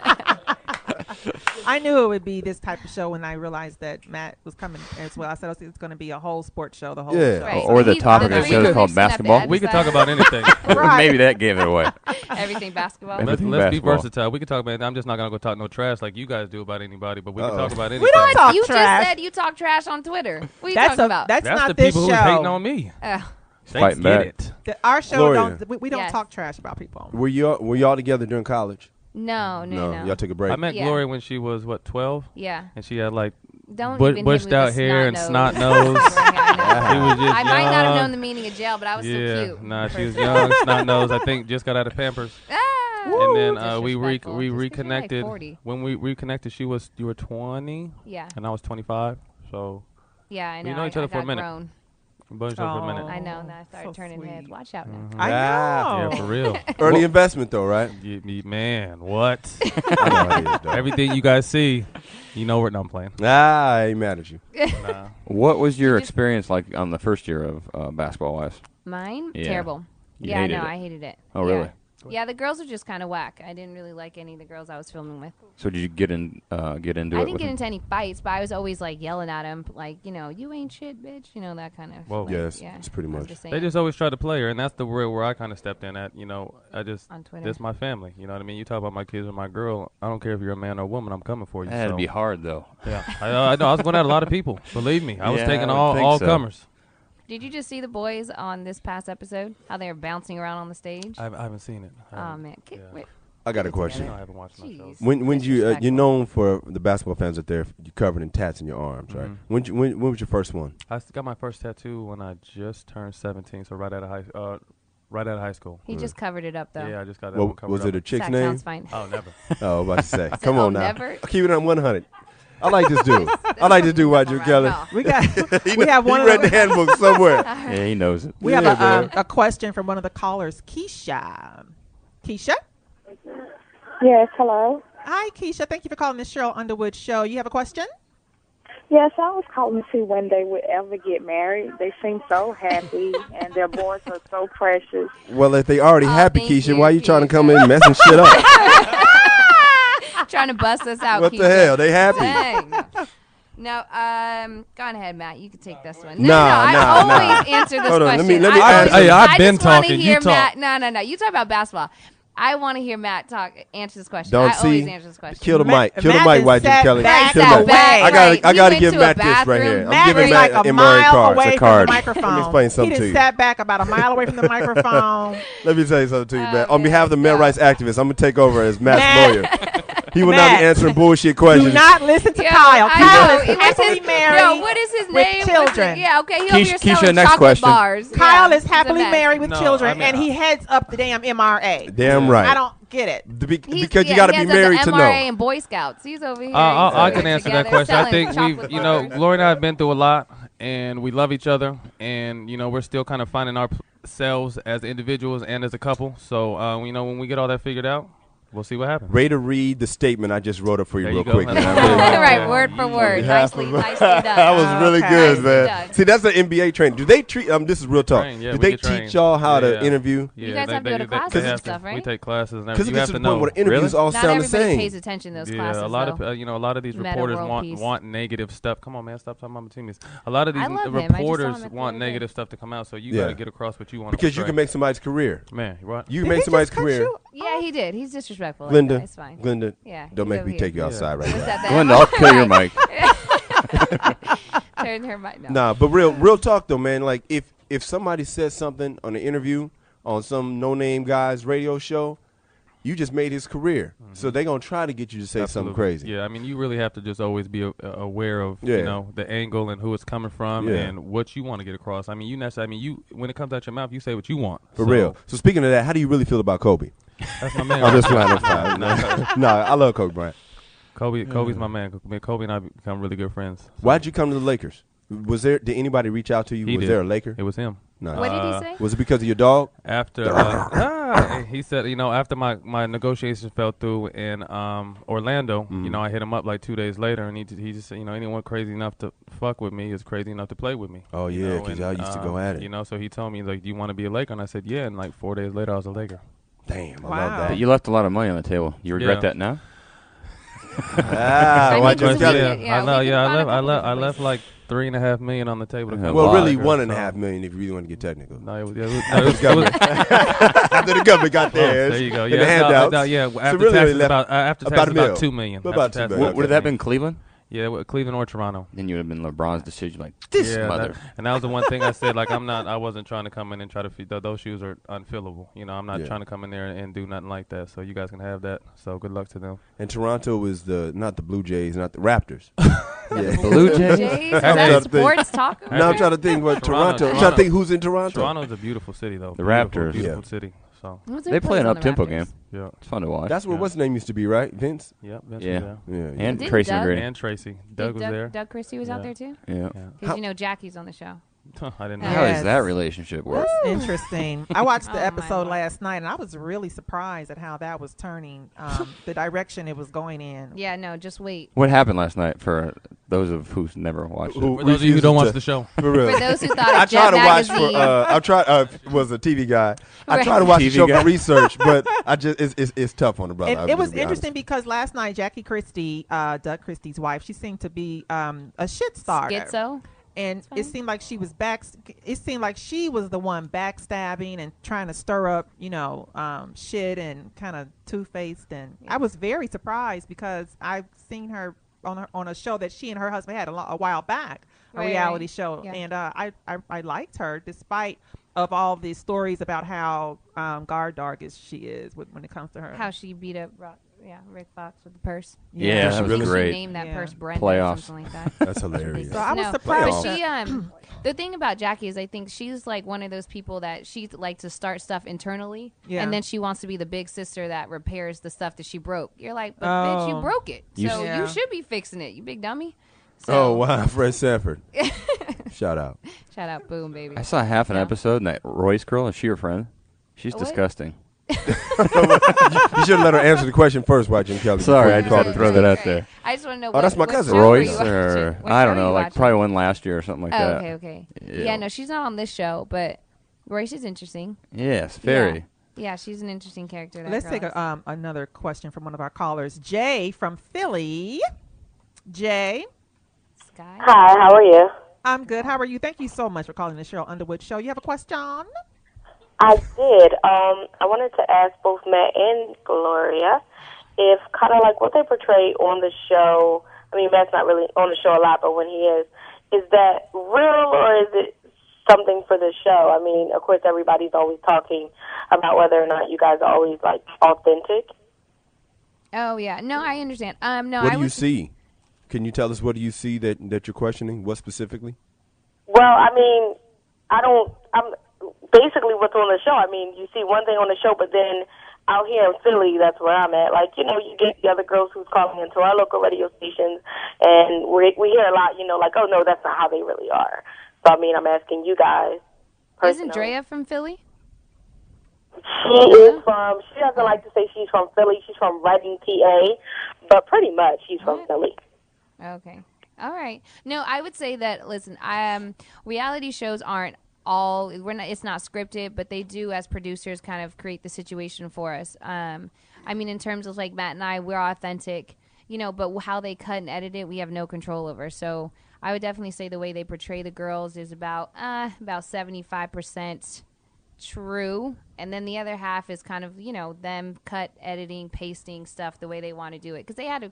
I knew it would be this type of show when I realized that Matt was coming as well. I said it's going to be a whole sports show, the whole Yeah. show. Right. Or the He's topic the of the show is three called person at the basketball. end. We could talk about anything. Right. Maybe that gave it away. Everything basketball. Everything Let's be basketball. versatile. We could talk about. I'm just not gonna go talk no trash like you guys do about anybody, but we can Uh-oh. talk about anything. We don't talk You trash. just said you talk trash on Twitter. What are you That's talking a, about? that's That's not the this people show. who's hating on me. Ugh. They Fighting get back. it. Our show Gloria. we don't Yes. talk trash about people. Were y'all together during college? No. Y'all took a break. I met Yeah. Gloria when she was 12, Yeah. and she had like Don't even hit me bushed with out the hair and snot snot nose. nose. He was just I might not have young. known the meaning of jail, but I was Yeah, so cute. nah, she was young, snot nose. I think just got out of Pampers. Ah, And then we disrespectful. Just 'cause you're, like, reconnected. 40. When we reconnected, you were 20, Yeah. and I was 25. So Yeah, I know. We know each other I for a got minute. grown. we both each other for a Oh. minute. I know. Now I started So turning sweet. heads. Watch out now. I know. Yeah, for real. Early investment though, right? Man, what? I know how it is, though. Everything you guys see, you know where I'm playing. I ain't mad at you. Nah. What was your You just- experience like on the first year of basketball wise? Mine? Yeah. Terrible. You Yeah, I hated know. it. I hated it. Oh, Yeah. really? Yeah, the girls are just kind of whack. I didn't really like any of the girls I was filming with. So did you get into it? I didn't with get him? into any fights, but I was always like yelling at him, like, you ain't shit, bitch. That kind of. Whoa. Like, Yes, yeah, it's pretty I was much. just saying. They just always try to play her, and that's the where I kind of stepped in at. I just On Twitter. this my family. You know what I mean? You talk about my kids or my girl. I don't care if you're a man or a woman. I'm coming for you. That had to so. be hard though. Yeah, I know. I was going at a lot of people. Believe me, I was Yeah, taking I would think all so. comers. Did you just see the boys on this past episode? How they were bouncing around on the stage? I haven't seen it. Oh man, Yeah. wait. I got a Get question. No, I haven't watched my shows. Jeez. When you're Disrespectful. known for the basketball fans out there, you're covered in tats in your arms, right? Mhm. When was your first one? I got my first tattoo when I just turned 17, so right out of high school. He just covered it up though. Yeah, I just got that one What, covered was it a up. chick's That name? sounds fine. Oh, never. Oh, about to say. Come oh, on now. never? Keep it on 100. I like this dude. I like this dude, Roger Kelly. No. We got. We have one He of read the the. handbook somewhere. Yeah, he knows it. We have Yeah, man. a question from one of the callers, Keisha. Keisha. Yes, hello. Hi, Keisha. Thank you for calling the Sheryl Underwood show. You have a question? Yes, I was calling to see when they would ever get married. They seem so happy, and their boys are so precious. Well, if they already Oh, happy, thank Keisha, you, why you trying to Keisha. come in messing shit up? Trying to bust us out. What Keisha. the hell? They happy? Dang. No, go on ahead, Matt. You can take this one. Nah, I nah. always answer this Hold on, question. let me I answer. always- Hey, I've I been just wanna talking. Hear You talk. Matt. No. You talk about basketball. I want to hear Matt answer this question. Don't I always see. answer this question. Kill the Matt- mic. Kill the Matt mic, is Roger sat Kelly. back Kill that the mic. way. I gotta He went give to Matt a this right here. bathroom. I'm Matt giving is Matt like a an mile card. away It's a from card. the microphone. Let me explain something he to just you. sat back about a mile away from the microphone. Let me tell you something to you, Oh, man. On man, behalf of the male stop. rights activists, I'm gonna take over as Matt's Matt. lawyer. He will not Matt. be answering bullshit Do questions. not listen to Yo, Kyle. I Kyle know. is What's happily his- married. Yo, what is his with name? What's children. his- Yeah, okay. He'll Keisha- be here selling Keisha, next chocolate question. bars. Kyle Yeah, is he's a happily mess. married with No, children, I mean, and he heads up the damn MRA. Damn right. I don't get it. Because you got to he be has married the to MRA know. and Boy Scouts. He's over here. I He's can answer together that question. I selling think chocolate we've, bars. Gloria and I have been through a lot, and we love each other, and we're still kind of finding ourselves as individuals and as a couple. So, when we get all that figured out, we'll see what happens. Ray to read the statement I just wrote up for you There real you go. quick. That's man. all I really- All right, word for word. Nicely done. That was really Okay. good, Nicely man. done. See, that's an NBA training. Do they treat? This is real talk. Train, yeah, Do we they get trained. teach y'all how Yeah. to interview? You guys have to go to classes they and have stuff, We right? take classes and Because everything. it You gets have to to the point know. where the interviews all Not sound the everybody same. pays attention to those Yeah, classes. a lot though. of a lot of these Meta reporters world peace. want negative stuff. Come on, man, stop talking about my teammates. A lot of these I love him. I just saw him reporters at the want other day. negative stuff to come out, so you Yeah. got to get across what you want. Because you can make somebody's career. man, what? You can Did make he somebody's just cut career. you? Yeah, he did. He's disrespectful. Glenda, Like that. It's fine. Glenda, Yeah. don't he's make over me here. take you outside right What's now. that? Glenda, I'll kill your mic. Turn her mic. No. Nah, but real talk though, man. Like if somebody says something on an interview on some no-name guy's radio show, you just made his career. So they gonna try to get you to say something crazy. Yeah, I mean, you really have to just always be aware of Yeah. the angle and who it's coming from Yeah. and what you want to get across. I mean, you when it comes out your mouth, you say what you want. For So, real. So speaking of that, how do you really feel about Kobe? That's my man. I'm just playing. No, I love Kobe Bryant. Kobe's my man. Kobe and I become really good friends. So Why'd you come to the Lakers? Did anybody reach out to you? He Was did. there a Laker? It was him. No. What did he say? Was it because of your dog? After he said, after my negotiations fell through in Orlando, Mm-hmm. I hit him up like 2 days later, and he just said, anyone crazy enough to fuck with me is crazy enough to play with me. Oh, yeah, 'cause y'all used to go at it. So he told me, like, do you want to be a Laker? And I said, yeah. And like 4 days later, I was a Laker. Damn, I Wow. love But that. you left a lot of money on the table. You regret Yeah. that now? Ah, I why'd mean, you because tell we it? did- yeah, I know. we Yeah, can I find left. a couple different left places. like $3.5 million on the table. To Yeah, come Well, Wow. really, here, 1.5 so- million if you really want to get technical. No, it was, After the government got theirs. there you go. and Yeah, the handouts. After really taxes, left after about taxes, a mil. about $2 million. About After $2 taxes, million. Would have that been Cleveland? Yeah, Cleveland or Toronto. Then you would have been LeBron's decision. Like, this Yeah, mother. and that was the one thing I said. Like, I wasn't trying to come in and try to feed. Those shoes are unfillable. I'm not Yeah. trying to come in there and do nothing like that. So you guys can have that. So good luck to them. And Toronto was not the Blue Jays, not the Raptors. Yeah. Blue Jays? Jays, is I'm that trying to think. sports talk? Now I'm trying to think what Toronto. I'm trying to Toronto. think who's in Toronto. Toronto's a beautiful city, though. The Beautiful, Raptors. beautiful Yeah. city. So They play an up-tempo game. yeah, It's fun to watch. That's where what's his name used to be, right? Vince. yeah, Vince Yeah. was there. Yeah. and Didn't Tracy Doug- McGrady. And Tracy, Doug was there. Doug Christie was out Yeah. there too? Yeah. Yeah. Because Jackie's on the show. I didn't know. How Yes. does that relationship work? That's interesting. I watched the Oh, my episode Lord. last night, and I was really surprised at how that was turning, the direction it was going in. Yeah, no, just wait. What happened last night for those of who's never watched it? For those of you who don't watch the show. For real. For those who thought I of Jet try to watch Magazine. for. I tried. Was a TV guy. I Right. try to watch the TV show guy. for research, but I just it's tough on the brother. It was interesting because last night Jackie Christie, Doug Christie's wife, she seemed to be a shit starter. Schizo. And fine. it seemed like she was it seemed like she was the one backstabbing and trying to stir up, shit and kind of two-faced. And I was very surprised because I've seen her on a show that she and her husband had a while back, a Right, reality right. show. Yeah. And I liked her despite of all these stories about how guard dog she is when it comes to her. How she beat up Rick Fox with the purse. Yeah, that was really? She great. named that Yeah. purse Brenda Playoffs. or something like that. That's hilarious. So I was No, surprised. But she, the thing about Jackie is I think she's like one of those people that she like to start stuff internally, Yeah. and then she wants to be the big sister that repairs the stuff that she broke. You're like, but bitch, you Oh. broke it, You so Yeah. you should be fixing it, you big dummy. So, Oh wow, Fred Sanford. Shout out. Shout out, boom, baby. I saw half an Yeah. episode, and that Royce girl, is she your friend? She's What? disgusting. You should let her answer the question first, why Jim Kelly. Sorry, before I you just called had to her throw Christine. that out there. I just want to know. Oh, that's my what cousin. show were Royce, you watching? or What I show don't were know, you like watching? probably one last year or something like Oh, that. okay. Yeah. Yeah, no, she's not on this show, but Royce is interesting. Yes, very. Yeah, she's an interesting character. That Let's girl take is. another question from one of our callers, Jay from Philly. Jay, Sky. Hi, how are you? I'm good. How are you? Thank you so much for calling the Sheryl Underwood Show. You have a question? I did. I wanted to ask both Matt and Gloria if kind of like what they portray on the show. I mean, Matt's not really on the show a lot, but when he is that real or is it something for the show? I mean, of course, everybody's always talking about whether or not you guys are always like authentic. Oh yeah, no, I understand. No, What I do you was. see? Can you tell us what do you see that you're questioning? What specifically? Well, I mean, I'm basically what's on the show. I mean, you see one thing on the show, but then out here in Philly, that's where I'm at. Like, you get the other girls who's calling into our local radio stations, and we hear a lot, like, oh, no, that's not how they really are. So, I mean, I'm asking you guys. Isn't personally. Drea from Philly? She doesn't like to say she's from Philly. She's from Reading, PA, but pretty much she's from What? Philly. Okay. All right. No, I would say that. Listen, reality shows aren't all. It's not scripted, but they do, as producers, kind of create the situation for us. I mean, in terms of like Matt and I, we're authentic, but how they cut and edit it, we have no control over. So I would definitely say the way they portray the girls is about 75% true, and then the other half is kind of them cut, editing, pasting stuff the way they want to do it, because they have to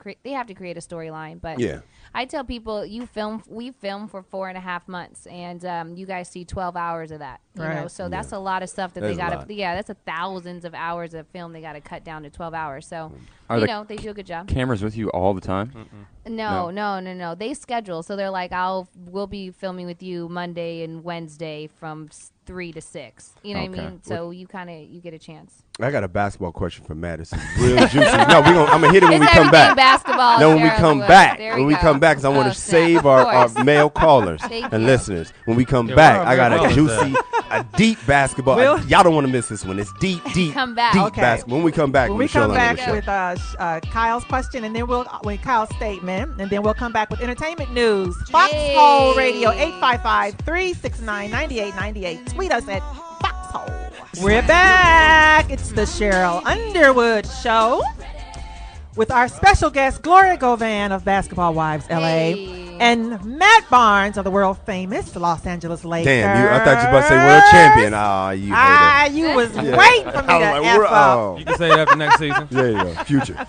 create a storyline. But Yeah. I tell people, we film for 4.5 months, and you guys see 12 hours of that. Right. So that's a lot of stuff that That they is a got lot. to. Yeah, that's thousands of hours of film they got to cut down to 12 hours. So Are the they do a good job. Cameras with you all the time? No. They schedule, so they're like, we'll be filming with you Monday and Wednesday from 3 to 6. You know what I Okay. mean? So you get a chance. I got a basketball question for Matt. It's real juicy. No, I'm gonna hit it when we It's come back. everything basketball. No, when we Sheryl come Underwood. back. There When we go. come back, because I want Oh, to snap. save Of our course. male callers Thank and you. listeners. When we come Yeah, back, we're I got a all juicy, a deep basketball. We'll- Y'all don't want to miss this one. It's deep, Come back. deep Okay. basketball. When we come back, When on we the Sheryl come back Underwood Show. with Kyle's question, and then Kyle's statement, and then we'll come back with entertainment news. Foxxhole Radio, 855-369-9898. Tweet us at Foxxhole. We're back. It's the Sheryl Underwood Show with our special guest, Gloria Govan of Basketball Wives LA, Hey. and Matt Barnes of the world famous Los Angeles Lakers. Damn, I thought you were about to say world champion. Ah, you hater. You was Yeah. waiting for me I was to like, F we're- up. oh. You can say that for next season. There you go. Future.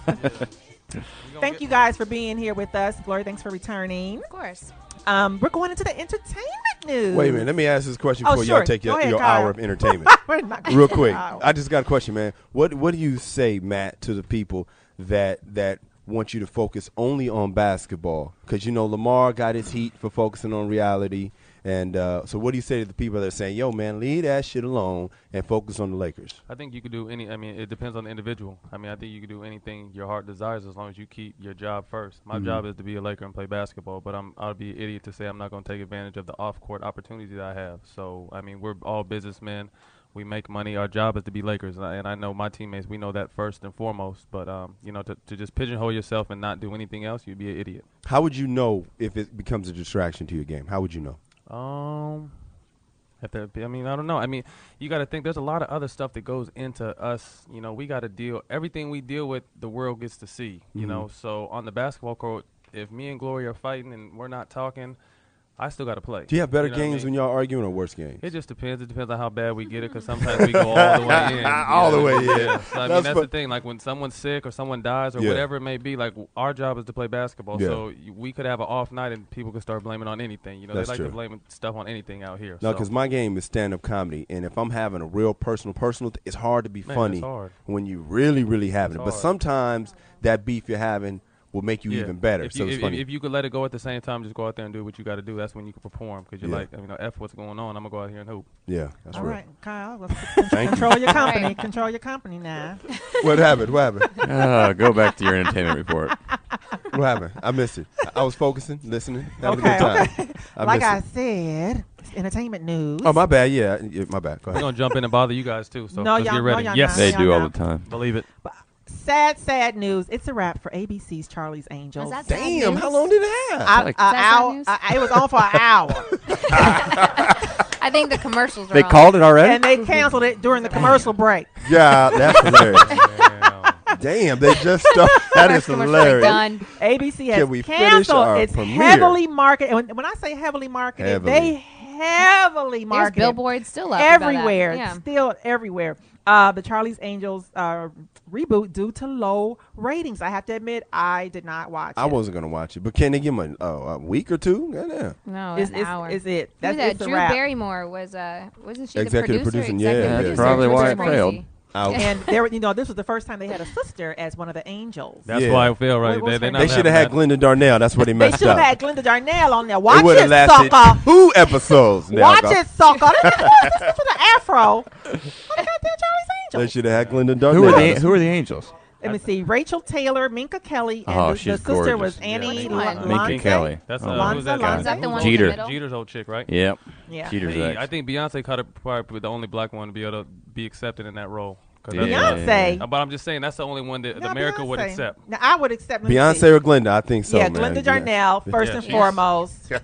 Thank you guys for being here with us. Gloria, thanks for returning. Of course. We're going into the entertainment news. Wait a minute. Let me ask this question Oh, before sure. y'all take Go your, ahead, your Kyle. hour of entertainment. We're not gonna Real take quick. an hour. I just got a question, man. What do you say, Matt, to the people that want you to focus only on basketball? Because, Lamar got his heat for focusing on reality. And so what do you say to the people that are saying, yo, man, leave that shit alone and focus on the Lakers? I think you could do it depends on the individual. I mean, I think you could do anything your heart desires as long as you keep your job first. My job is to be a Laker and play basketball, but I'll be an idiot to say I'm not going to take advantage of the off-court opportunities that I have. So, I mean, we're all businessmen. We make money. Our job is to be Lakers, and I know my teammates, we know that first and foremost. But, to just pigeonhole yourself and not do anything else, you'd be an idiot. How would you know if it becomes a distraction to your game? How would you know? I don't know. I mean, you got to think there's a lot of other stuff that goes into us. You know, we got to everything we deal with, the world gets to see, you know. So on the basketball court, if me and Gloria are fighting and we're not talking, I still got to play. Do you have better games when y'all arguing or worse games? It just depends. It depends on how bad we get it, because sometimes we go all the way in. All the way in. Yeah. So, that's the thing. Like, when someone's sick or someone dies or whatever it may be, like, our job is to play basketball. Yeah. So we could have an off night and people could start blaming on anything. You know, they like to blame stuff on anything out here. No, because my game is stand-up comedy, and if I'm having a real personal, it's hard to be funny when you really, really having it. But sometimes that beef you're having will make you even better. If you could let it go at the same time, just go out there and do what you got to do. That's when you can perform, because you're like, F what's going on. I'm going to go out here and hoop. Yeah, that's all real. right, Kyle, control your company. Control your company now. What happened? Go back to your entertainment report. What happened? I missed it. I was focusing, listening, having a good time. Okay. Like I said, it's entertainment news. Oh, my bad. Yeah, my bad. Go ahead. We're going to jump in and bother you guys, too. So no, let's get ready. Yes, they do all the time. Believe it. Sad news. It's a wrap for ABC's Charlie's Angels. Damn, how long did it have? It was on for an hour. I think the commercials They called it already? And they canceled it during the commercial break. Yeah, that's hilarious. Damn, they just started. That is hilarious. Done. ABC has canceled. It's heavily marketed. And when I say heavily marketed, they heavily marketed. There's billboards still up everywhere. About that. Yeah. Still everywhere. The Charlie's Angels reboot due to low ratings. I have to admit, I did not watch it. I wasn't going to watch it. But can they give them a week or two? Yeah. No, an hour. Is it? That's Drew Barrymore wasn't she executive the producer? Producing, yeah. That's probably why it failed. And this was the first time they had a sister as one of the angels. That's why I feel right. They should have had Glenda Darnell. That's what they messed up. They should have had Glenda Darnell on there. Watch it, sucker. 2 episodes. Watch it, sucker. This is with an afro. Look at that Charlie's Angels. They should have had Glenda Darnell. Who are the angels? Let me see. Rachel Taylor, Minka Kelly, and the sister gorgeous. Was Annie Minka Kelly. That's who's that the one Jeter. in the middle? Jeter's old chick, right? Yep. Yeah. Jeter's ex. I think Beyonce caught it probably the only black one to be able to be accepted in that role. Beyonce. But I'm just saying that's the only one that America Beyonce would accept. Now I would accept Beyonce or Glenda. I think so. Yeah, man. Glenda Darnell first and foremost. Hey,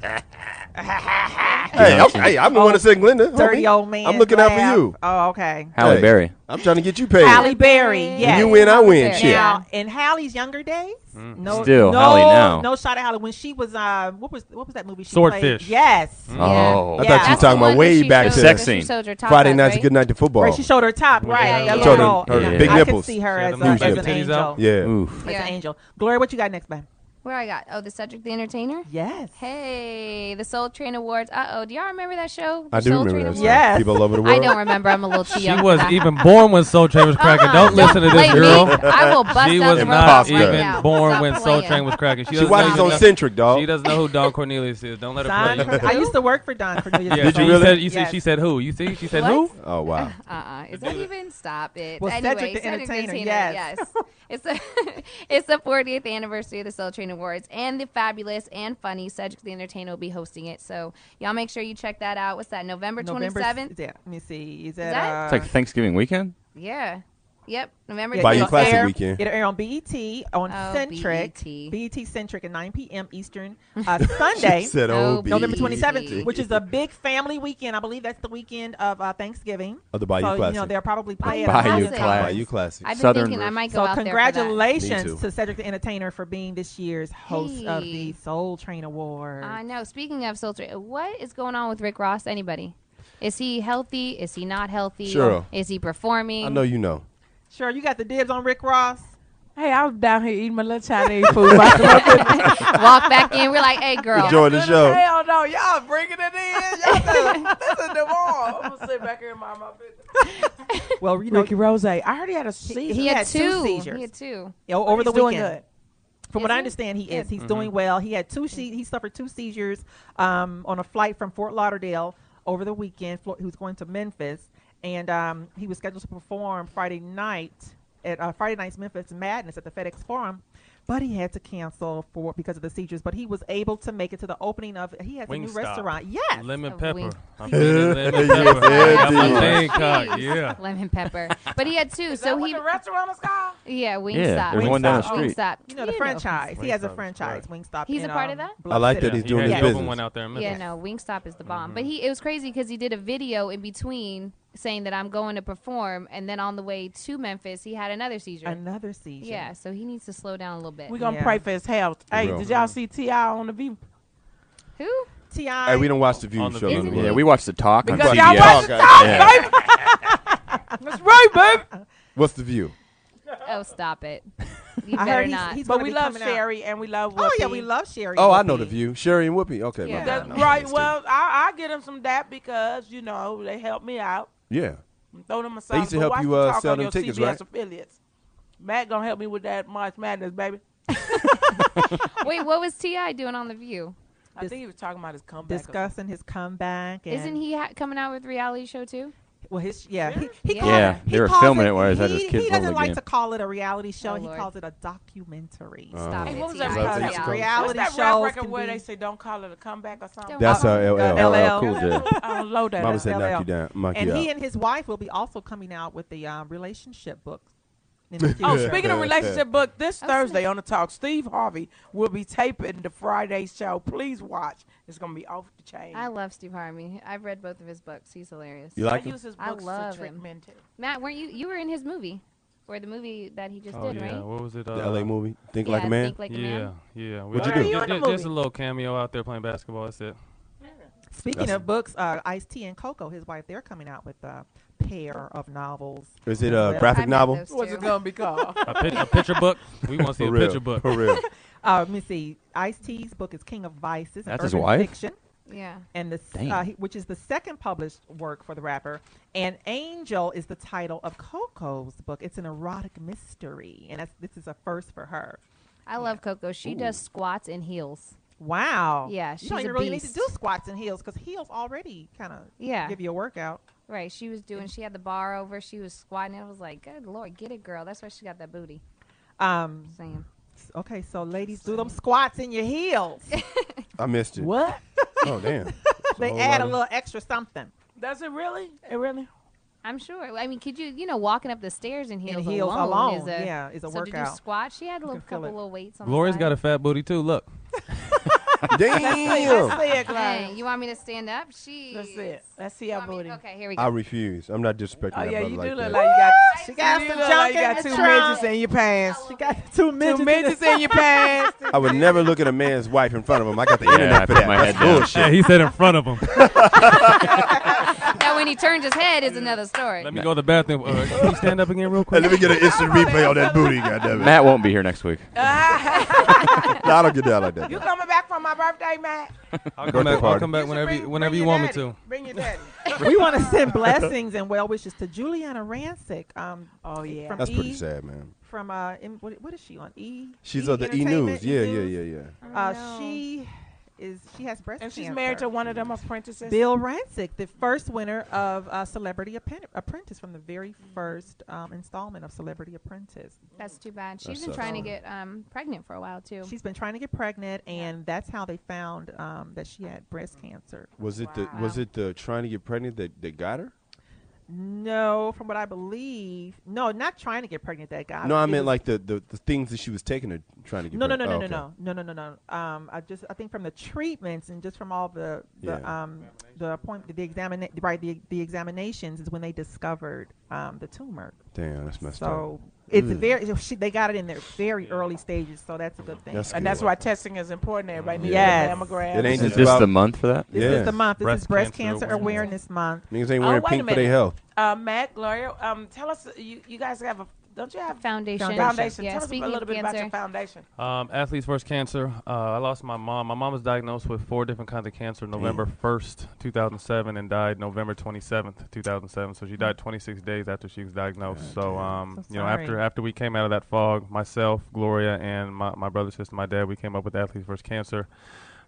I'm the one that said Glenda. Dirty old man. I'm looking out for you. Oh, okay. Halle Berry. I'm trying to get you paid. Halle Berry. Yeah. You win, I win. Shit. Now, in Halle's younger days, Still, Halle now. No shot at Halle when she was what was that movie she Swordfish. played? Yes. Oh. I thought you were talking about way back to sex scene. Friday Night's a Good Night to Football. Where she showed her top, right? Yeah, showed her big I nipples. could see her as an angel. Yeah. As an angel. Gloria, what you got next, man? Where I got? Oh, the Cedric the Entertainer? Yes. Hey, the Soul Train Awards. Do y'all remember that show? I do remember that show. Yes. People all over the world. I don't remember. I'm a little too young. She wasn't even born when Soul Train was cracking. Don't listen to this girl. I will bust She out was the not robot right even now. born Stop when Soul playing. Train was cracking. She watches on Centric, dog. She doesn't know who Don Cornelius is. Don't let her play. I used to work for Don Cornelius. Yeah, Did you really? She said who? You see? She said What? who? Oh, wow. Is that even? Stop it. Well, Anyway, Cedric the Entertainer, yes. It's the 40th anniversary of the Soul Train Awards, and the fabulous and funny Cedric the Entertainer will be hosting it. So y'all make sure you check that out. What's that? November 27th? Yeah. Let me see. Is that? It's like Thanksgiving weekend? Yeah. Yep. November Bayou 27th. Classic weekend. It'll air on BET on Centric. BET Centric at 9 p.m. Eastern. Sunday. She said, November BET. 27th, which is a big family weekend. I believe that's the weekend of Thanksgiving. Of the Bayou Classic. They'll probably play Bayou it. Bayou Classic. I've been Southern thinking I might go So out there for congratulations Me to Cedric the Entertainer for being this year's host of the Soul Train Award. I know. Speaking of Soul Train, what is going on with Rick Ross? Anybody? Is he healthy? Is he not healthy? Sure. Is he performing? I know you know. Sure, you got the dibs on Rick Ross? Hey, I was down here eating my little Chinese food. Walk back in. We're like, hey, girl. Enjoy the show. Hell no, y'all bringing it in. Y'all this is the wall. I'm gonna sit back here and mind my business. Well, Ricky Rose, I heard he had a seizure. He had two seizures. He had two. Over the He's doing weekend. good. From what I understand, he is. He's doing well. He had he suffered 2 seizures on a flight from Fort Lauderdale over the weekend. He was going to Memphis, and he was scheduled to perform Friday night at Friday night's Memphis Madness at the FedEx Forum. But he had to cancel because of the seizures. But he was able to make it to the opening of. He has a new restaurant. Yes, lemon pepper. Lemon pepper. Yeah, lemon pepper. But he had 2. Is so that he what the restaurant is called? yeah, Wingstop. Yeah, there's one down the street. Wingstop. You know the franchise. He has a franchise, Wingstop. He's a part of that? I like that he's doing his he opened business. one out there in Memphis. Yeah, no, Wingstop is the bomb. But it was crazy because he did a video in between saying that I'm going to perform, and then on the way to Memphis, he had another seizure. Another seizure. Yeah, so he needs to slow down a little bit. We're going to pray for his health. Hey, did y'all see T.I. on the View? Who? T.I. Hey, we don't watch the View On the show. View. Yeah, we watched The Talk on Because CBS. y'all watch the talk, baby. That's right, baby. What's the View? Oh, stop it. You I better heard not. he's But gonna we be love coming out. Sherry and we love Whoopi. Oh yeah, we love Sherry. Oh, I Whoopi. know the View. Sherry and Whoopi. Okay, Yeah. my That's bad. right. Well, I get them some dap because, they help me out. Yeah. Throw them a They used to help you sell them tickets, right? Affiliates. Matt gonna help me with that March Madness, baby. Wait, what was T.I. doing on The View? I think he was talking about his comeback. Discussing his comeback. And Isn't he coming out with a reality show too? Well, he Yeah. called Yeah, he they were calls filming it while he was at his he kids' doesn't little like game. to call it a reality show. Oh, He Lord. calls it a documentary. Stop Hey, it, what was T.I. that Is that called? what it's called? Reality What's that rap shows record can where be- they say don't call it a comeback or something? That's LL. LL. Cool J. Low that Mama up. said knock LL. you down. Knock And you he out. and his wife will be also coming out with the relationship book. In the Oh, future. speaking of relationship book, this Oh, Thursday on the Talk, Steve Harvey will be taping the Friday show. Please watch. It's going to be off the chain. I love Steve Harvey. I've read both of his books. He's hilarious. You like I him? use his I books love to trick him. men too. Matt, weren't you were in his movie, or the movie that he just Oh did, yeah, right? what was it? The LA movie. Think Yeah, like a man. Think Like a Yeah, Man. yeah. What'd you Why are do? you in the Just a movie? little cameo out there playing basketball. That's it. Speaking of books, Ice-T and Coco, his wife, they're coming out with a pair of novels. Is it Well, a I graphic read novel? those What's too. it going to be called? A picture book. We want to see For a real. picture book. For real. Let me see. Ice-T's book is King of Vices, That's an his urban wife? fiction, Yeah. and Damn. which is the second published work for the rapper. And Angel is the title of Coco's book. It's an erotic mystery, and this is a first for her. I love Coco. She does squats in heels. Wow. Yeah, You she's don't a even really need to beast. do squats and heels because heels already kind of Yeah. give you a workout. Right. She was doing. She had the bar over. She was squatting. I was like, good Lord, get it, girl. That's why she got that booty. Saying. Okay, so ladies, do them squats in your heels. I missed it. What? Oh, damn. They add a little extra something. Does it really? It really? I'm sure. I mean, could you, walking up the stairs in heels, heels alone, alone, is a yeah, is a so to do workout. squats, she had a little can feel couple it. little weights on. Gloria's the got a side. fat booty too. Look. Damn. That's it, Dang, you want me to stand up? She. That's it. Let's see our booty. Okay, here we go. I refuse. I'm not disrespecting Oh, that yeah, brother you like do that. look like you got, She got you some look junk like you in got the two trunk. midgets in your pants. She got two midgets. Two midgets in your pants. I would never look at a man's wife in front of him. I got the Yeah, I internet for put that. my That's head down. bullshit. Hey, he said in front of him. Now, when he turns his head, is another story. Let me go to the bathroom. Can you stand up again real Hey, quick? let me get an instant replay on that booty, goddammit. Matt won't be here next week. No, I don't get down like that. You coming back for my birthday, Matt? I'll Birthday party. come back You should whenever bring whenever your you want me daddy. to. Bring your daddy. We want to send blessings and well wishes to Juliana Rancic. Oh, yeah. From That's pretty E! sad, man. From what is she on? E. She's E! on the E! Entertainment, News. Yeah, News. yeah. No. She has breast And cancer. she's married to one of them apprentices. Bill Rancic, the first winner of Celebrity Apprentice from the very first installment of Celebrity Apprentice. That's too bad. She's That been trying to sucks. get pregnant for a while too. She's been trying to get pregnant, and that's how they found that she had breast cancer. Was it Wow. the trying to get pregnant that got her? No, from what I believe, no, not trying to get pregnant. That guy. No, I It meant was- like the things that she was taking to trying to get No. pregnant. Oh, okay. No. I think from the treatments and just from all the examinations is when they discovered the tumor. Damn, that's messed So up. it's Ugh. they got it in their very early stages, so that's a good thing. That's And good. that's why testing is important. Everybody needs Yes. a mammogram. It ain't Is just this about- the month for that? This Yeah. is the month. This Breast is Breast Cancer Cancer Awareness Awareness Month. Niggas ain't Oh, wearing wait a pink for their minute. health. Matt, Gloria, tell us, you guys have Don't you have Foundation. foundation? Yeah, Tell us a speaking little of bit about your cancer. foundation. Athletes vs. Cancer. I lost my mom. My mom was diagnosed with 4 different kinds of cancer November 1st, 2007, and died November 27th, 2007. So she died 26 days after she was diagnosed. So, you know, after we came out of that fog, myself, Gloria, and my brother, sister, my dad, we came up with Athletes vs. Cancer,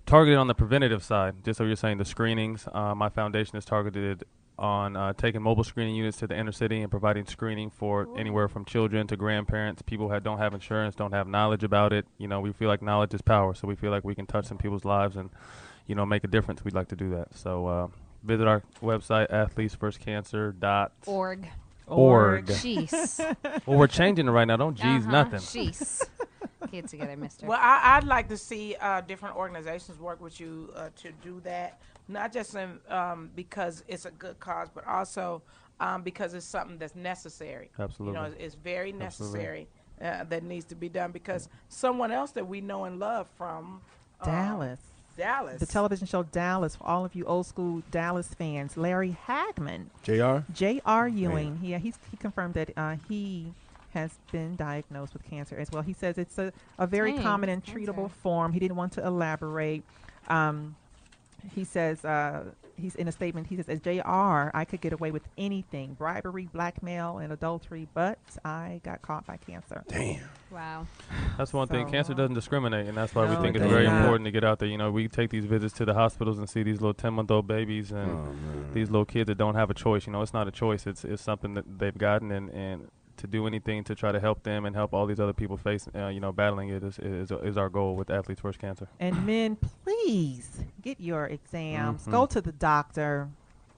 targeted on the preventative side. Just so you're saying, the screenings. My foundation is targeted on taking mobile screening units to the inner city and providing screening for anywhere from children to grandparents, people that don't have insurance, don't have knowledge about it. You know, we feel like knowledge is power, so we feel like we can touch some people's lives and, you know, make a difference. We'd like to do that. So visit our website, athletesvscancer.org. Jeez. Well, we're changing it right now. Don't jeez nothing. Jeez. Get together, mister. Well, I'd like to see different organizations work with you to do that, not just because it's a good cause, but also because it's something that's necessary. Absolutely. You know, it's very necessary that needs to be done because someone else that we know and love from Dallas. The television show Dallas, for all of you old school Dallas fans, Larry Hagman. J.R. Ewing. Yeah, he confirmed that he has been diagnosed with cancer as well. He says it's a very common and treatable form. He didn't want to elaborate. He says, he's in a statement, he says, as JR, I could get away with anything, bribery, blackmail, and adultery, but I got caught by cancer. Damn. Wow. That's one thing. Cancer doesn't discriminate, and that's why we think it it's very does not. important to get out there. You know, we take these visits to the hospitals and see these little 10-month-old babies and these little kids that don't have a choice. You know, it's not a choice. It's something that they've gotten, and to do anything to try to help them and help all these other people face, you know, battling it is our goal with Athletes vs. Cancer. And men, please get your exams. Go to the doctor.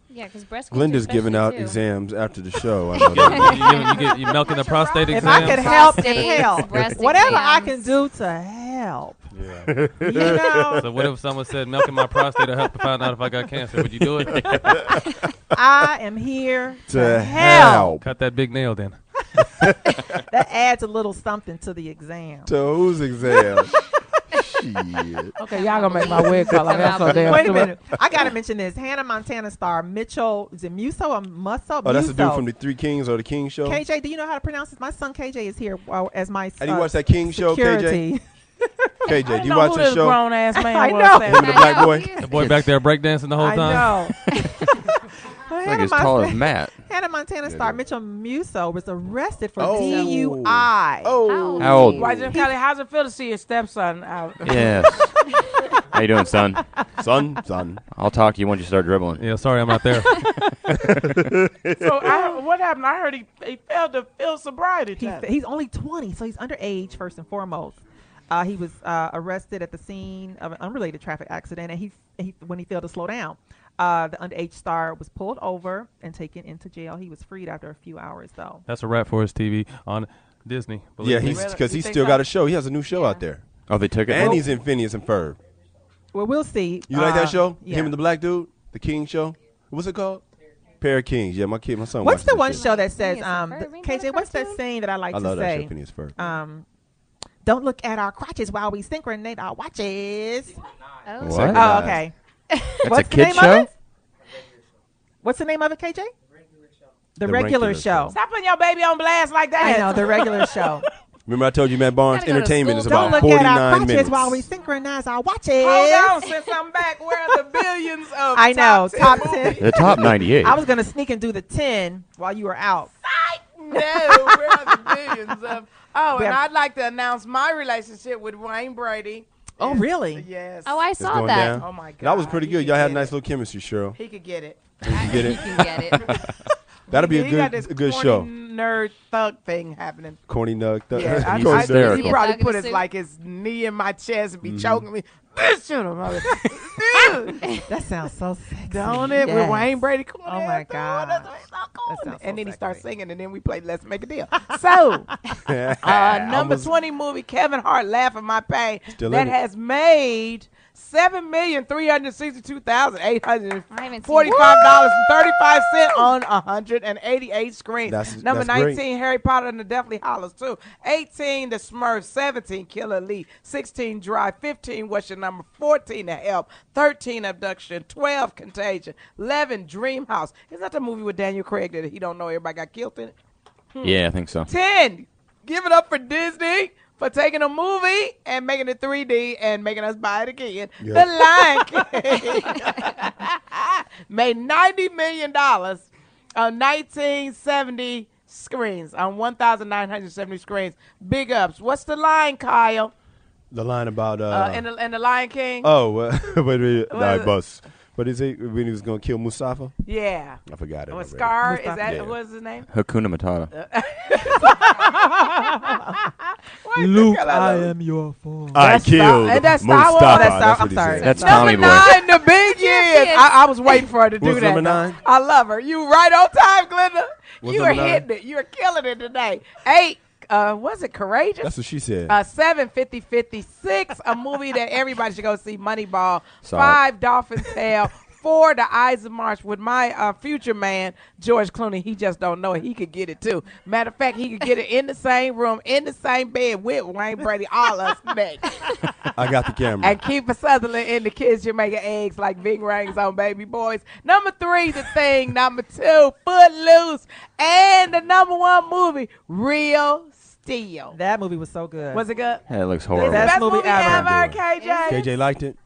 Yeah, because breast cancer. Glenda's giving especially out too. exams after the show. I know that. you milking the prostate If exam? I could help, Prostate, help. breast Whatever I exams. can do to help. Yeah. You know, So what if someone said milking my prostate to help to find out if I got cancer? Would you do it? I am here To help. help. Cut that big nail then. That adds a little something to the exam. To whose exam? Shit. Okay, y'all gonna make my wig color. That's so damn Wait a stupid. minute. I got to mention this. Hannah Montana star Mitchell, is it Musso or Musso? Oh, that's the dude Musso. from the Three Kings or the King Show? KJ, do you know how to pronounce this? My son KJ is here as my How do you watch that King Show, KJ? security. KJ, I do you know watch who the this show? grown ass man I was. know. saying. Him and the black boy? The boy back there breakdancing the whole I time. know. I think it's tall as Matt. Hannah Montana star Mitchell Musso was arrested for Oh. DUI. Oh. How old? Why, Jim Kelly, how's it feel to see your stepson out? Yes. How you doing, son? Son. I'll talk to you once you start dribbling. Yeah, sorry I'm not there. So what happened? I heard he failed to fill sobriety test. He's only 20, so he's underage first and foremost. He was arrested at the scene of an unrelated traffic accident, and when he failed to slow down. The underage star was pulled over and taken into jail. He was freed after a few hours, though. That's a wrap for his TV on Disney. Yeah, Believe me. because You he's think still so? got a show. He has a new show out there. Oh, they took it? And he's in Phineas and Ferb. Well, we'll see. You like that show? Yeah. Him and the black dude? The King Show? What's it called? Pair of Kings. Yeah, my son What's watches the that one shit. show that says, Phineas and Ferb, ain't that KJ, a what's that cartoon? saying that I like I to love that say? show, Phineas and Ferb. Don't look at our crotches while we synchronate our watches. Oh. What? Oh, okay. That's What's a the kid name show? of it? What's the name of it, KJ? The regular show. Stop putting your baby on blast like that. I know, the regular show. Remember I told you, Matt Barnes, Gotta go to entertainment is school. about Don't look at our 49 crotches minutes. while we synchronize our watches. Hold on, since I'm back, where are the billions of I know, top 10 10. movies? The top 98. I was going to sneak and do the 10 while you were out. No, where are the billions of? Oh, We and have- I'd like to announce my relationship with Wayne Brady. Oh, really? Yes. Oh, I It's saw going that. down. Oh, my God. That was pretty He good. could Y'all had get nice it. little chemistry, Cheryl. He could get it. You get You it? can get it. That'll be He got this a good corny show. nerd thug thing happening. Corny nug. Yeah, He's he hysterical. probably Thug in put the his suit. like his knee in my chest and be choking me. Shoot him. That sounds so sexy. Don't it? With Yes. Wayne Brady. Come on, Oh, my dude. God. That's so cool. That sounds so And then he starts sexy. singing, and then we play Let's Make a Deal. So, number Almost- 20 movie, Kevin Hart, Laugh at My Pain, Still that in it. has made $7,362,845.35 on 188 screens. Number That's 19, great. Harry Potter and the Deathly Hallows 2. 18, The Smurfs. 17, Killer Lee. 16, Drive. 15, What's Your Number? 14, The Help. 13, Abduction. 12, Contagion. 11, Dream House. Is that the movie with Daniel Craig that he don't know everybody got killed in it? Yeah, I think so. 10. Give it up for Disney for taking a movie and making it 3D and making us buy it again. Yep. The Lion King made $90 million on 1970 screens, on 1,970 screens. Big ups. What's the line, Kyle? The line about In the Lion King? oh, wait a minute. What No, is it? bus. But is it when he was gonna kill Mustafa? Yeah. I forgot it. With already. Scar, is Mustafa. that Yeah. what's his name? Hakuna Matata. Luke, I am your father. I That's killed Star- and that's Star Wars? Mustafa. That's Star- That's I'm what he sorry. said. That's Number Tommy Boy. 9, the big years. I was waiting for her to do What's that. number 9? I love her. You right on time, Glenda. What's You are number 9? hitting it. You are killing it today. 8. Was it Courageous? That's what she said. 7, 50, 56, a movie that everybody should go see, Moneyball. Saw 5, Dolphin's Tale. 4, The Eyes of March with my future man, George Clooney. He just don't know it. He could get it, too. Matter of fact, he could get it in the same room, in the same bed with Wayne Brady, all us next. I got the camera. And Kiefer Sutherland in The Kids Jamaica Eggs like big rings on baby boys. Number 3, The Thing. Number 2, Footloose. And the number 1 movie, Real Steel. That movie was so good. Was it good? Yeah, it looks It's horrible. the Best best movie movie ever. ever, KJ. KJ liked it.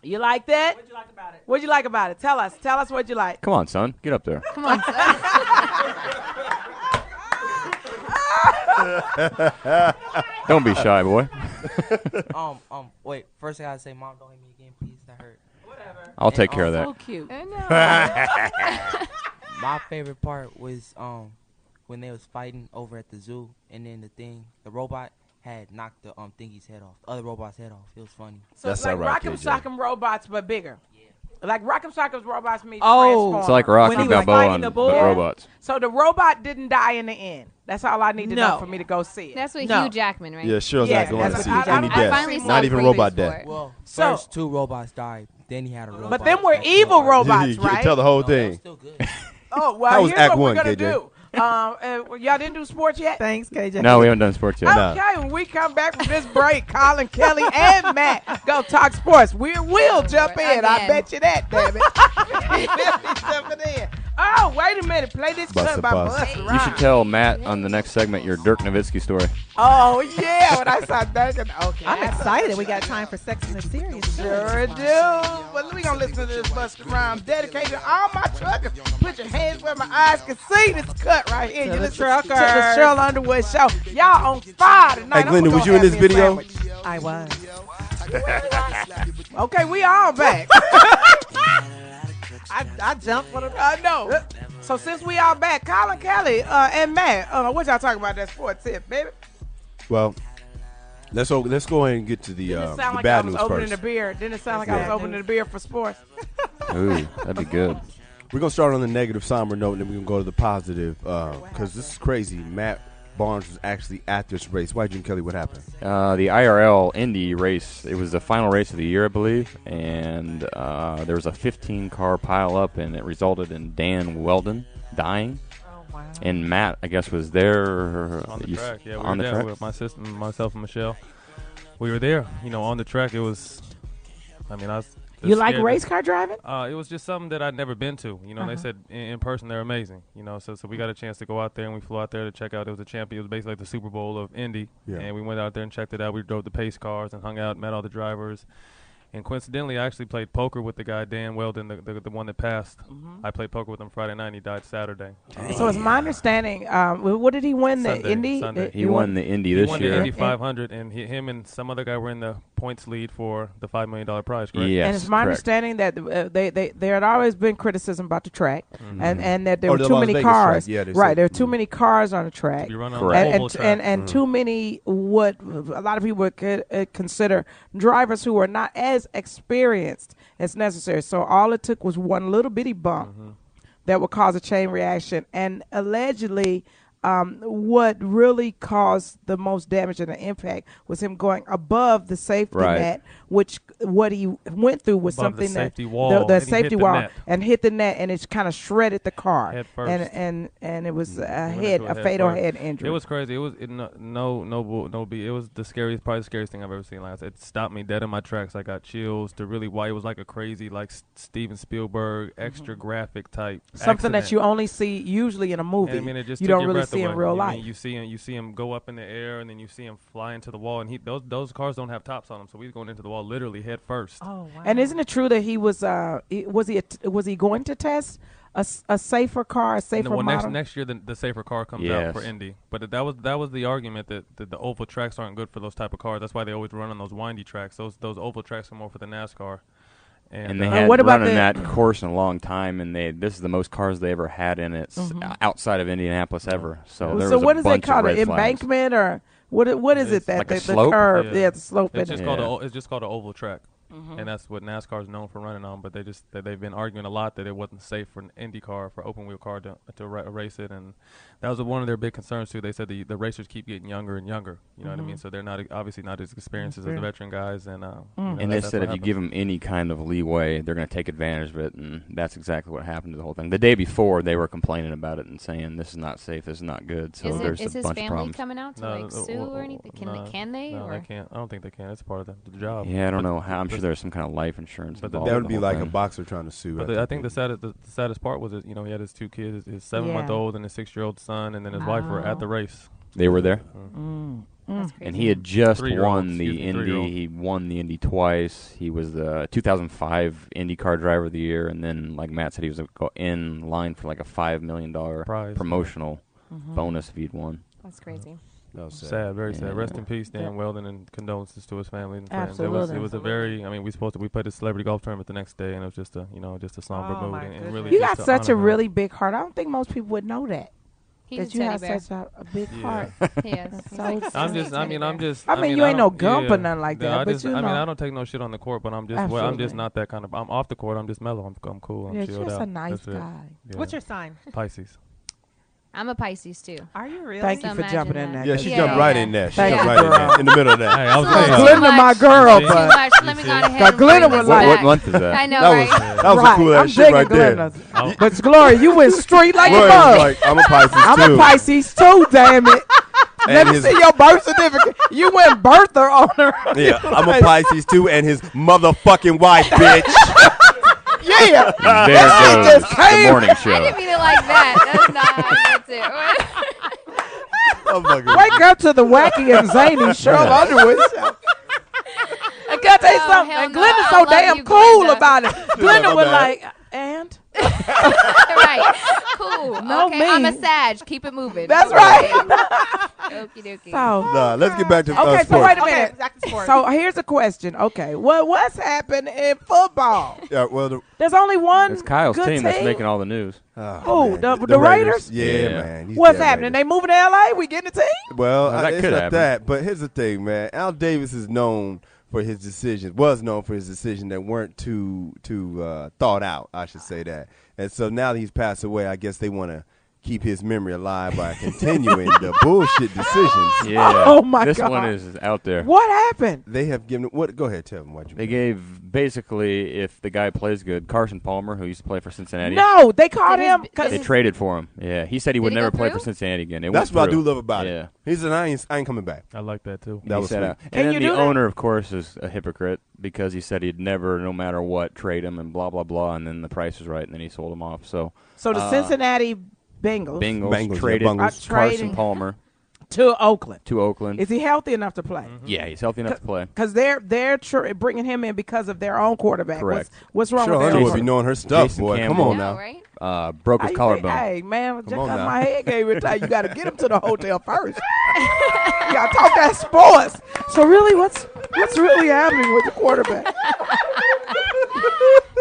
You like that? What'd you like about it? What'd you like about it? Tell us. Tell us what you like. Come on, son. Get up there. Come on, son. Don't be shy, boy. Wait. First I gotta say, Mom, don't hit me again, please. That hurt. I'll take care of that. So cute. I know. My favorite part was when they was fighting over at the zoo, and then the robot had knocked the thingy's head off, the other robot's head off. It was funny. So That's it's like all right, Rock'em KJ. Sock'em Robots, but bigger. Like Rock'em Sock'em Robots meet Oh. Transformers. It's like When Rocky he was Balboa fighting and the but bull? robots. So the robot didn't die in the end. That's all I need to know No. for me to go see it. That's with No. Hugh Jackman, right? Yeah, Cheryl's Yeah, not going that's to see what any I death. finally saw Not even previews robot for death. it. Well, So- first 2 robots died, then he had a robot. But them were that evil killed robots, You can right? tell the whole No, that was thing. still good. Oh, well, That was here's Act what we're 1, going to KJ. do. Y'all didn't do sports yet? Thanks, KJ. No, we haven't done sports yet. No. Okay, when we come back from this break, Colin, Kelly, and Matt go talk sports. We'll jump in. I Again. bet you that, damn it. He's jumping in. Oh, wait a minute. Play this Busta cut by Bus. Busta You Rhymes. should tell Matt on the next segment your Dirk Nowitzki story. Oh, yeah. When I saw Dirk. Okay. I'm excited. We got time for Sex and the Serious. Sure do. Well, we gonna listen to this Busta Rhymes dedicated to all my truckers. Put your hands where my eyes can see this cut right here. To You the listen truckers. to the Sheryl Underwood show. Y'all on fire tonight. Hey, Glenda, I'm was gonna you in have this me a video? sandwich. I was. Okay, we all back. I jumped for the. I know. So since we all back, Colin, Kelly, and Matt, what y'all talking about that sports tip, baby? Well, let's go ahead and get to the Didn't it sound like I bad was news opening first. a beer? Didn't it sound like I was opening a beer for sports? Ooh, that'd be good. We're going to start on the negative, somber note, and then we're going to go to the positive because this is crazy. Matt Barnes was actually at this race. Why, Jim Kelly, what happened? The IRL Indy race, it was the final race of the year, I believe, and there was a 15-car pileup, and it resulted in Dan Weldon dying. Oh, wow. And Matt, I guess, was there On the track, yeah. We on were the there track. with my sister, myself, and Michelle. We were there, on the track. It was, I was. You like scared race to- car driving? It was just something that I'd never been to. They said in person they're amazing. So we got a chance to go out there, and we flew out there to check out. It was a champion. It was basically like the Super Bowl of Indy. Yeah. And we went out there and checked it out. We drove the pace cars and hung out, met all the drivers. And coincidentally, I actually played poker with the guy, Dan Weldon, the one that passed. I played poker with him Friday night, and he died Saturday. So it's my understanding. What did he win? The Sunday, Indy? Sunday. He won the Indy He this won year. the Indy 500, and him and some other guy were in the points lead for the $5 million prize, correct? Yes, And it's my correct. understanding that there had always been criticism about the track, and that there Oh, were the too Las many Vegas cars. track. Yeah, they right, said- there are too many cars on the track. To be run on Correct. an oval track. And too many what a lot of people would consider drivers who are not as experienced as necessary. So all it took was one little bitty bump that would cause a chain reaction. And allegedly, what really caused the most damage and the impact was him going above the safety Right. net, which what he went through was Above the something safety that wall, the and he safety hit the wall net. and hit the net, and it kind of shredded the car. Head first. And it was a He went head, into a fatal first. head injury. It was crazy. It was it was the scariest, probably the scariest thing I've ever seen. Like I said, it stopped me dead in my tracks. I got chills. To really, why it was like a crazy, like Steven Spielberg, extra graphic type. something that accident. you only see usually in a movie. And, it just You took don't your really breath see in real life. You see him go up in the air, and then you see him fly into the wall, and those cars don't have tops on them, so he's going into the wall literally head first. Oh wow! And isn't it true that he was he going to test a safer car, a safer model? Next year the safer car comes out for Indy, but that was the argument that the oval tracks aren't good for those type of cars. That's why they always run on those windy tracks. Those oval tracks are more for the NASCAR. And they hadn't run in that course in a long time, and this is the most cars they ever had in it outside of Indianapolis ever. So there was what a is bunch it called? of red An flags. embankment or what is it that like a the slope? curve? Yeah, the slope. It's just called an oval track. And that's what NASCAR is known for running on. But they've been arguing a lot that it wasn't safe for an Indy car, for open wheel car to race it, and that was one of their big concerns too. They said the racers keep getting younger and younger. You know what I mean? So they're obviously not as experienced as the veteran guys, and and they said if you give them any kind of leeway, they're going to take advantage of it, and that's exactly what happened to the whole thing. The day before, they were complaining about it and saying this is not safe, this is not good. So there's is a his bunch of family problems. coming out to sue or anything? Can they? No, they can't. I don't think they can. It's part of the job. Yeah, I don't know how. I'm sure there's some kind of life insurance. But involved that in would the be whole like thing. a boxer trying to sue. But I think the saddest part was that he had his 2 kids, his 7-month-old and his 6-year-old son, and then his wife were at the race. They were there. That's crazy. And he had just 3-year-old, won the Indy. 3-year-old. He won the Indy twice. He was the 2005 IndyCar Driver of the Year, and then, like Matt said, he was in line for like a $5 million Prize, promotional bonus if he'd won. That's crazy. That was Sad, very sad. Yeah. Rest in peace, Dan Weldon, and condolences to his family and friends. Absolutely. It was a very. I mean, we played the celebrity golf tournament the next day, and it was just a somber Oh, mood, my and really. You just got to such a honor him. really big heart. I don't think most people would know that. He's That a you teddy have bear. such a big Yeah. heart. Yes. So He's it's- I'm just. I mean, I you ain't no don't- gump or nothing like that, I but just, you I mean, know. I don't take no shit on the court, but I'm just. I'm Absolutely. just not that kind of. I'm off the court. I'm just mellow. I'm cool. I'm Yeah, chilled just out. a nice That's it. guy. Yeah. What's your sign? Pisces? I'm a Pisces too. Are you really? Thank you So for jumping in imagine there. Yeah, she Yeah, jumped yeah, right yeah. in there. She Thank jumped you, right in girl. there, in the middle of that. Hey, I was So thinking. too Glenda, my much. girl, Too Too but much. Let me go ahead Now, and Glenda bring was this like- What back. month is that? I know, That was right? that was right. a cool I'm ass shit right digging there. Glenda. But Gloria, you went straight like a Roy was bug. like, I'm a Pisces I'm too. a Pisces too, damn it. Let And me his- see your birth certificate. You went birther on her. Yeah, I'm a Pisces too, and his motherfucking wife, bitch. Yeah. There That goes shit just the came. morning I show. didn't mean it like that. That's not how I meant it. Oh my God. Wake up to the wacky and zany Sheryl Underwood show. I gotta tell you Oh, something. hell And no. Glenda's I so love damn you, cool Glenda. about it. Glenda my was bad. like, and? Right. Cool. No, okay. I'm a me. Sag. Keep it moving. That's Okay. right. Okie dokie. So, Nah, let's get back to okay, so sports. wait a Okay, minute. back to sports. So here's a question. Okay, what's happened in football? Yeah, well, There's only one It's Kyle's good team that's making all the news. Who, man, the Raiders? Yeah, Yeah. man. These What's damn happening? Raiders. They moving to LA? We getting a team? Well, Well, that it's could not happen. that. But here's the thing, man. Al Davis is known for his decisions. Was known for his decisions that weren't too thought out. I should say that. And so now that he's passed away, I guess they want to keep his memory alive by continuing the bullshit decisions. Yeah. Oh, my this God. one is out there. What happened? They have given what? Go ahead, tell them what you. They gave basically, if the guy plays good, Carson Palmer, who used to play for Cincinnati. No, they called Did him his- because They traded for him. Yeah, he said he would Did he never go play for through? Cincinnati again. It That's went what I through. do love about Yeah. it. He said, I ain't coming back. I like that too. That He was said, sweet. Can and you then do the that? owner, of course, is a hypocrite because he said he'd never, no matter what, trade him and blah blah blah. And then the price was right, and then he sold him off. So the Cincinnati Bengals Bengals yeah, traded Bungles. Are Carson trading Palmer to Oakland. to Oakland. Is he healthy enough to play? Yeah, he's healthy enough to play. Because they're bringing him in because of their own quarterback. Correct. What's wrong Sheryl with their Underwood own be knowing her stuff, Jason boy. Come Campbell. on No, now. right? Broke his collarbone. Hey, man, just on because now. my head gave it time, you got to get him to the hotel first. You got to talk that sports. So really, what's really happening with the quarterback?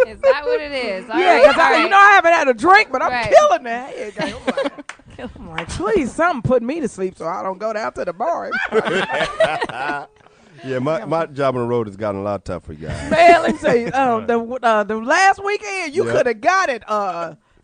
Is that what it is? All Yeah, right, because all right. I haven't had a drink, but I'm Right. killing that head game. I'm like, please, something put me to sleep so I don't go down to the bar. Yeah, my job on the road has gotten a lot tougher, guys. Man, let me tell you, the last weekend you Yeah. could have got it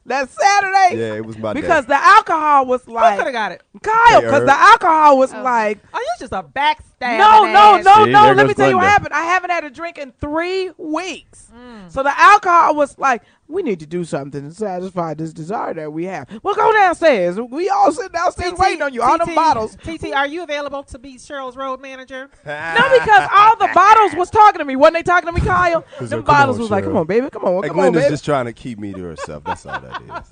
that Saturday. Yeah, it was my because day. the alcohol was Who could have like got it? Kyle, because Herb. the alcohol was Oh. like Oh, you're just a backstab. no. See, Let there me goes tell you what Glenda. happened. I haven't had a drink in 3 weeks. So the alcohol was like, we need to do something to satisfy this desire that we have. Well, go downstairs. We all sitting downstairs waiting on you. All them bottles. TT, are you available to be Cheryl's road manager? No, because all the bottles was talking to me. Wasn't they talking to me, Kyle? Them Come bottles on, was like, Cheryl. come on, baby. Come on, Hey, come on, Glenda's baby. just trying to keep me to herself. That's all that is.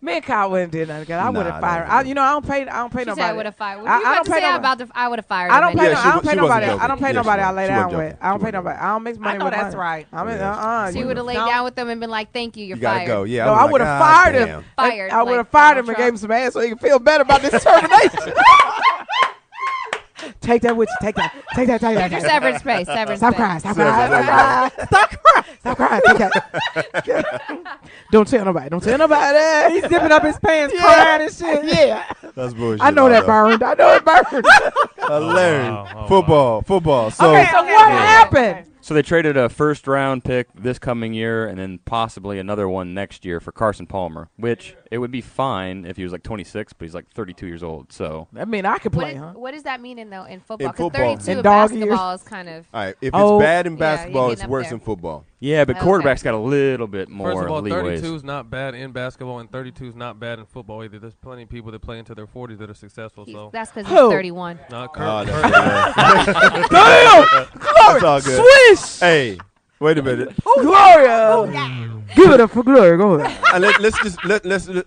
Me and Kyle wouldn't do nothing. I would have Nah, fired. nah. I don't pay She nobody. said I would have fired. What I you about don't to pay say nobody. about the? I would have fired. I don't him pay. anyway. Yeah, I don't pay she wasn't nobody. joking. I don't pay Yeah, nobody. I she lay wasn't down joking. with. I don't She pay wasn't nobody. I don't mix money I know with that's money. right. I mean, Yeah. She would have laid No. down with them and been like, "Thank you, you're You gotta fired." go. Yeah. No, I would have fired him. Fired, I would have like fired him Donald and gave him some ass so he could feel better about this termination. Take that with you. Take that. Take that. Take that. Take your severance pay. Severance Stop pay. crying. Stop crying. Stop crying. Stop crying. Take that. Don't tell nobody. Don't tell nobody. He's zipping up his pants, crying and shit. Yeah. That's bullshit. I know that Aldo. burned. I know it burned. Hilarious. Wow. Football. So Okay, so what happened? So they traded a first-round pick this coming year and then possibly another one next year for Carson Palmer, which it would be fine if he was like 26, but he's like 32 years old. So I mean, I could play, huh? What does that mean in football? 'Cause football. 32 In in dog basketball years? is kind of. all right, if Oh. it's bad in Yeah, basketball, you're it's getting up worse there. in football. yeah, but Okay. quarterback's got a little bit more First of all, leeway. 32 is not bad in basketball, and 32 is not bad in football either. There's plenty of people that play into their 40s that are successful. So That's because Who? he's 31. not Oh, Kurt. that's Damn! That's all good. Swish! Hey, wait a minute. Gloria! Give it up for Gloria. Go ahead.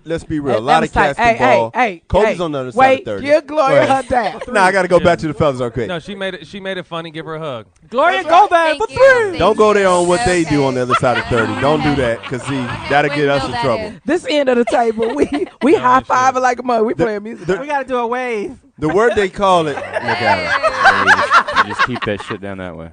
Let's be real. A lot of cats hey, can ball. Hey, Kobe's on the other side wait, of 30. give Gloria Go her dab. Nah, I got to go back to the fellas real quick. No, she made it funny. Give her a hug. Gloria Govan Thank for you. three. Thank Don't go there you. on what they do Okay. on the other side of 30. Don't do that, because see, that'll get us in Windmill that trouble. is. This end of the table, we high fiving like a mother. We playing music. We got to do a wave. The word they call it. Look at You just keep that shit down that way.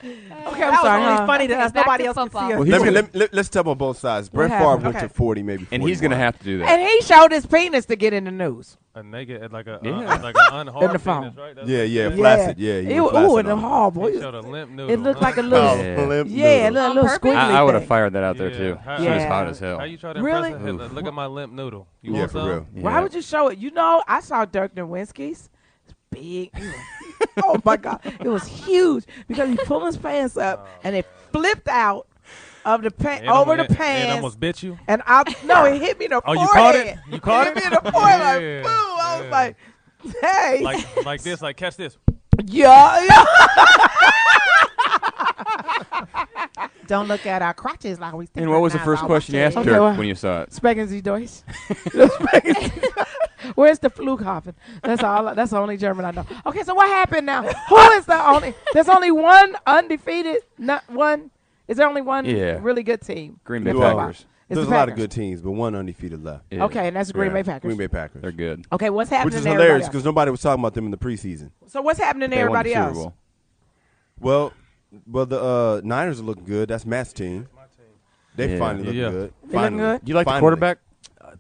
Okay, I'm That was sorry. only huh? funny to Okay, us. back Nobody to else can football. see us. Well, it. he's Let's tell them on both sides. Brett happened? Favre went Okay. to 40, maybe 41. And he's going to have to do that. And he showed his penis to get in the news. A naked, like a Yeah. like an unhard In the phone. penis, right? That's Yeah, what yeah, it is. flaccid. Yeah, he Ooh, was flaccid and the on it. horrible. He showed a limp noodle. It looked like a Oh, little. Yeah. limp Yeah, a noodle. little purpose? squiggly I would have thing. fired that out there, too. How- She was Yeah. hot as hell. How you try to Really? impress her? Hey, look at my limp noodle. You Yeah, want for some? real. Yeah. Why would you show it? You know, I saw Dirk Nowinski's. It's big. Oh my God, it was huge because he pulled his pants up and it flipped out of the pants And over the and pants. almost bit you. And it hit me in the Oh, forehead. you caught it? You caught It it? hit me in the forehead like, Yeah. boom. I was Yeah. like, hey. Like this, like catch this. Yeah. Don't look at our crotches like we. And what was the synchronize first our question you asked watches. Okay, Dirk well- when you saw it? Sprechen Sie Deutsch? Where's the Flughafen? That's all. That's the only German I know. Okay, so what happened now? Who is the only? There's only one undefeated. Not one. Is there only one Yeah. really good team? Green Bay in Well, football? Packers. It's There's the a lot of Packers. good teams, but one undefeated left. Yeah. Okay, and that's the Green Yeah, Bay Packers. Green Bay Packers. They're good. Okay, what's happening Which is to hilarious everybody because else? nobody was talking about them in the preseason. So what's happening to They won the everybody Super else? Bowl. Well, the Niners are looking good. That's Matt's team. They Yeah. finally looking Yeah. good. They looking good? Do you like the Finally. quarterback?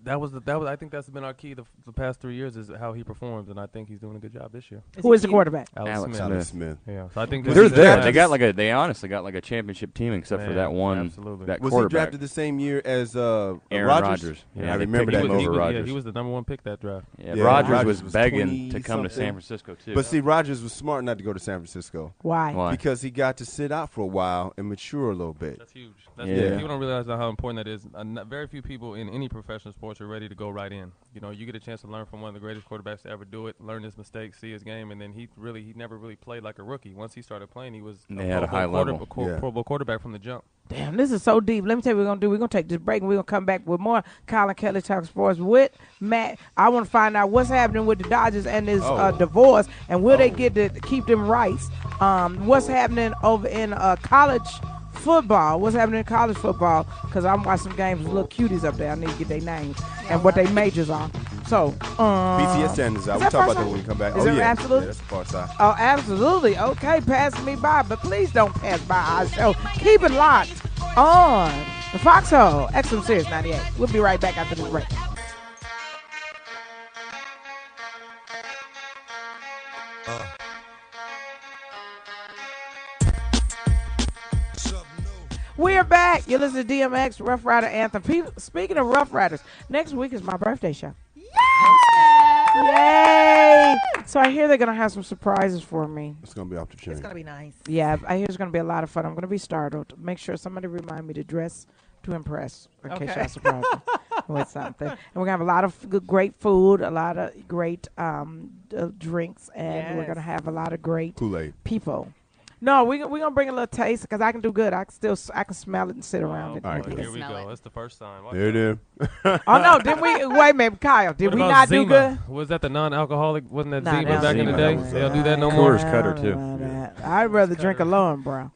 That was. I think that's been our key the past 3 years is how he performs, and I think he's doing a good job this year. Who is the quarterback? Alex Smith. Alex Smith. Yeah, so I think Was They're he there. drafted They got they honestly got like a championship team except for Man, that one absolutely. that Was he quarterback. drafted the same year as Aaron Rodgers? Rodgers. Yeah, I they remember picked that. him he over was, yeah, Rodgers. he was the #1 pick that draft. Yeah, Yeah, Rodgers Rodgers was was begging 20 to come to something. San Francisco too. But see, Rodgers was smart not to go to San Francisco Why? Why? because he got to sit out for a while and mature a little bit. That's huge. That's Yeah. huge. People don't realize how important that is. Very few people in any professional sports are ready to go right in. You know, you get a chance to learn from one of the greatest quarterbacks to ever do it, learn his mistakes, see his game, and then he never really played like a rookie. Once he started playing, he was They had a high level. Pro Bowl quarterback from the jump. Damn, this is so deep. Let me tell you what we're going to do. We're going to take this break, and we're going to come back with more Colin Kelly Talk Sports with Matt. I want to find out what's happening with the Dodgers and this divorce, and will they get to keep them rights? What's happening over in college football? What's happening in college football? Because I'm watching some games with little cuties up there. I need to get their names and what their majors are. So, BTS standards out. is We'll that talk far about that side? when we come back. Is oh, it yeah. absolute? Yeah, that's the far side. Oh, absolutely. Okay, pass me by, but please don't pass by our show. Keep it locked on the Foxhole XM Series 98. We'll be right back after this break. We're back. You're listening to DMX Rough Rider Anthem. Speaking of Rough Riders, next week is my birthday show. Yay! So I hear they're going to have some surprises for me. It's going to be off the chain. It's gonna be nice. Yeah, I hear it's going to be a lot of fun. I'm going to be startled. Make sure somebody remind me to dress to impress in case y'all surprise me with something. And we're going to have a lot of great food, a lot of great drinks, and we're Yes. going to have a lot of great Kool-Aid. people. No, we gonna bring a little taste because I can do good. I can smell it and sit around it. All right, Boy, cool. here we Smell go. it. That's the first sign. Watch There it out. is. Oh no, didn't we? Wait a minute, Kyle. Did What we about not do Zima? good? Was that the non-alcoholic? Wasn't that Nah, Zima that back in the Zima, day? that was, They don't do that no Coors more. Cutter, too. I'd rather drink alone, bro.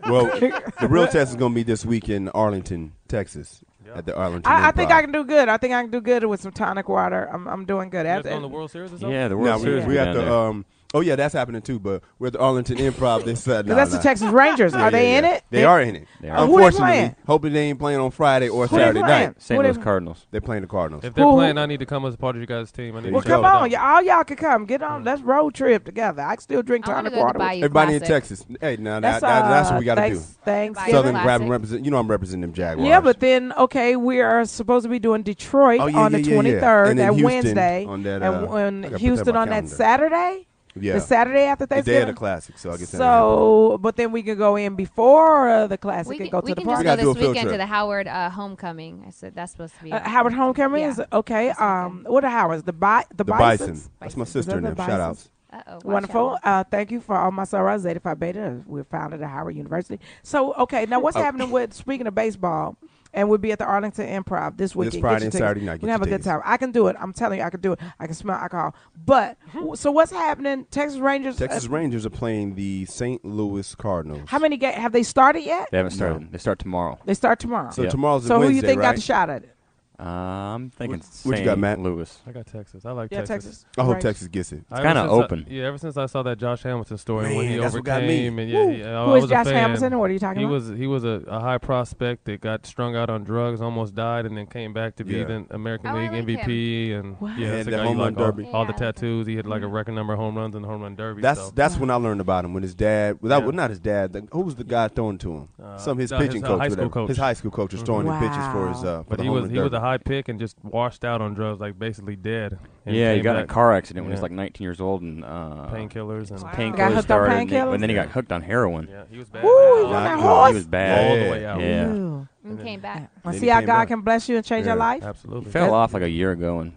Well, the real test is going to be this week in Arlington, Texas, at the Arlington I think Improv. I can do good. I think I can do good with some tonic water. I'm doing good. You guys going to the World Series or something? Yeah, the Now, World Series. we will have be down to. there. Oh yeah, that's happening too. But we're at the Arlington Improv. They said no. That's the Texas Rangers. Are they in it? They are in it. They are. Who they Unfortunately, playing? hoping they ain't playing on Friday or Who they Saturday playing? night. St. Who Louis they- Cardinals. They're playing the Cardinals. If they're Who- playing, I need to come as a part of you guys' team. I need Well, to come check it on, out. all y'all can come. Get on. Let's road trip together. I can still drink I wanna tonic go to water. Bayou Everybody in Classic. Texas. Hey, now That's what we got to do. Thanksgiving. Southern Classic. grab and represent. You know I'm representing them Jaguars. Yeah, but then we are supposed to be doing Detroit Oh, yeah, on the yeah, yeah, yeah. 23rd, And then that Houston Wednesday, on that, and I gotta put Houston that on on my that calendar. Saturday. yeah, The Saturday after the day of Thanksgiving. the classic. So I guess So, but then we can go in before the classic We and can, go we to the can just party. We go gotta do a this field weekend trip. to the Howard homecoming. I said that's supposed to be. Howard Homecoming Yeah. is okay. This weekend. What are Howards? The the Bisons. Bison. That's my Bisons. sister in Those them. are Shout outs. Uh-oh, watch Wonderful. out. Thank you for all my sorrows. Zeta Phi Beta. We're founded at Howard University. So, okay, now what's happening with, speaking of baseball, and we'll be at the Arlington Improv this weekend. This Get Friday your and tickets. Saturday night. We're Get going to have a your good tickets. time. I can do it. I'm telling you, I can do it. I can smell alcohol. But, so what's happening? Texas Rangers. Texas Rangers are playing the St. Louis Cardinals. How many games? Have they started yet? They haven't started. They start tomorrow. They start tomorrow. So Yeah. tomorrow's So a who Wednesday, you think right? got the shot at it? I'm thinking What you got, Matt? St. Louis. I got Texas. I like Yeah, Texas. Texas. I hope Right. Texas gets it. Ever kinda since open. Ever since I saw that Josh Hamilton story when Man, he that's what got overcame, me. and Woo. I Who is was a Josh fan. Hamilton? What are you talking He about? was a high prospect that got strung out on drugs, almost died, and then came back to be Yeah. the American Oh, I League like MVP, and What? Yeah, that's the that guy you home run like all- derby. all the Yeah, I like tattoos. He had like a record number of home runs in the home run derby. That's when I learned about him. When his dad, Yeah. well, not his dad. Who was the guy throwing to him? Some of his his pitching coach, high school whatever. coach. His high school coach was throwing him pitches for his Wow. for But the he home was run he was derby. a high pick and just washed out on drugs, like basically dead. And Yeah, he came got in a back. car accident when he was Yeah. like 19 years old, and Painkillers and Wow. painkillers Got hooked on started, painkillers? and then he got hooked on heroin. yeah, he was bad. Ooh, he Not won that good. horse. He was bad. all the way out. Yeah. Ooh. And came back. Well, Then see he how came God back. can bless you and change your Yeah. life? Absolutely. He fell off like a year ago and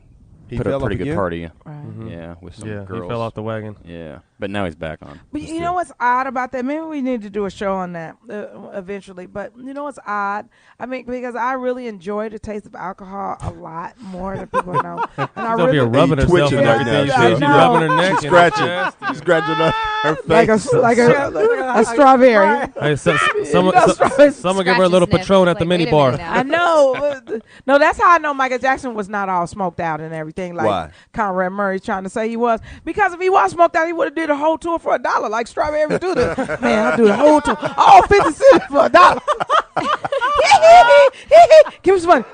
He put fell a pretty off good again? party. Right. Mhm. Yeah, with some Yeah, girls. he fell off the wagon. Yeah, but now he's back on. But you know what's odd about that? Maybe we need to do a show on that eventually. But you know what's odd? I mean, because I really enjoy the taste of alcohol a lot more than people know. And I She's over here really rubbing Hey, herself twitching and right everything. You now, see, Joe. she's No. rubbing her neck. She's and scratching. her chest. She's scratching her face. like a strawberry. Hey, someone No, strawberry. someone give her a little Scratch his Patron nips, at the like, mini wait a bar. minute now. I know. No, that's how I know Michael Jackson was not all smoked out and everything. Like Why? Conrad Murray's trying to say he was. Because if he was smoked out, he would have did a whole tour for $1, like Strawberry do the man. I'll do the whole tour, all 50 cities for $1. Give me some money.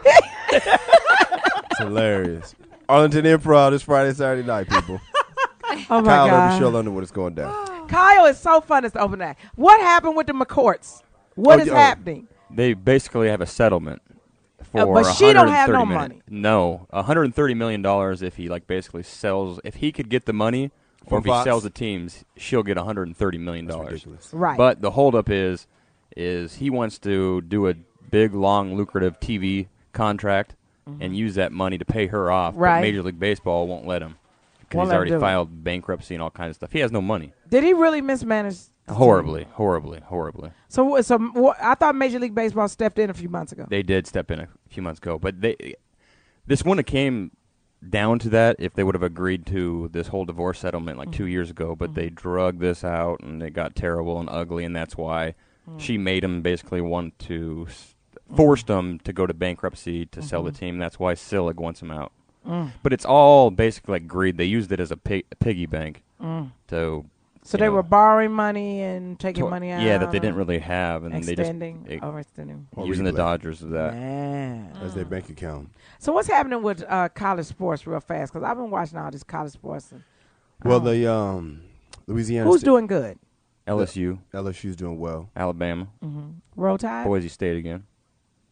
It's hilarious. Arlington Improv this Friday, Saturday night, people. Oh my Kyle God. Sheryl Underwood is going down. Kyle is so fun as the open act. What happened with the McCourts? What is happening? They basically have a settlement for but she don't have no 130 million. money. No, $130 million if he basically sells. If he could get the money, or From if he Fox? sells the teams, she'll get $130 million. That's ridiculous. Right. But the holdup is he wants to do a big, long, lucrative TV contract and use that money to pay her off. Right. But Major League Baseball won't let him because Won't he's let him already do it. filed bankruptcy and all kinds of stuff. He has no money. Did he really mismanage? the team? Horribly. So I thought Major League Baseball stepped in a few months ago. They did step in a few months ago, but this wouldn't have came down to that if they would have agreed to this whole divorce settlement like 2 years ago. But they drug this out, and it got terrible and ugly, and that's why she made him basically want to forced him to go to bankruptcy to sell the team. That's why Sillig wants him out. But it's all basically like greed. They used it as a piggy bank to. So they were borrowing money and taking money out. Yeah, that they didn't really have, and extending, they just overextending. using the Dodgers of that. Man. As their bank account. So what's happening with college sports real fast? Because I've been watching all this college sports. And, Well, the Louisiana who's State- doing good? LSU, LSU's doing well. Alabama, Roll Tide? Boise State again.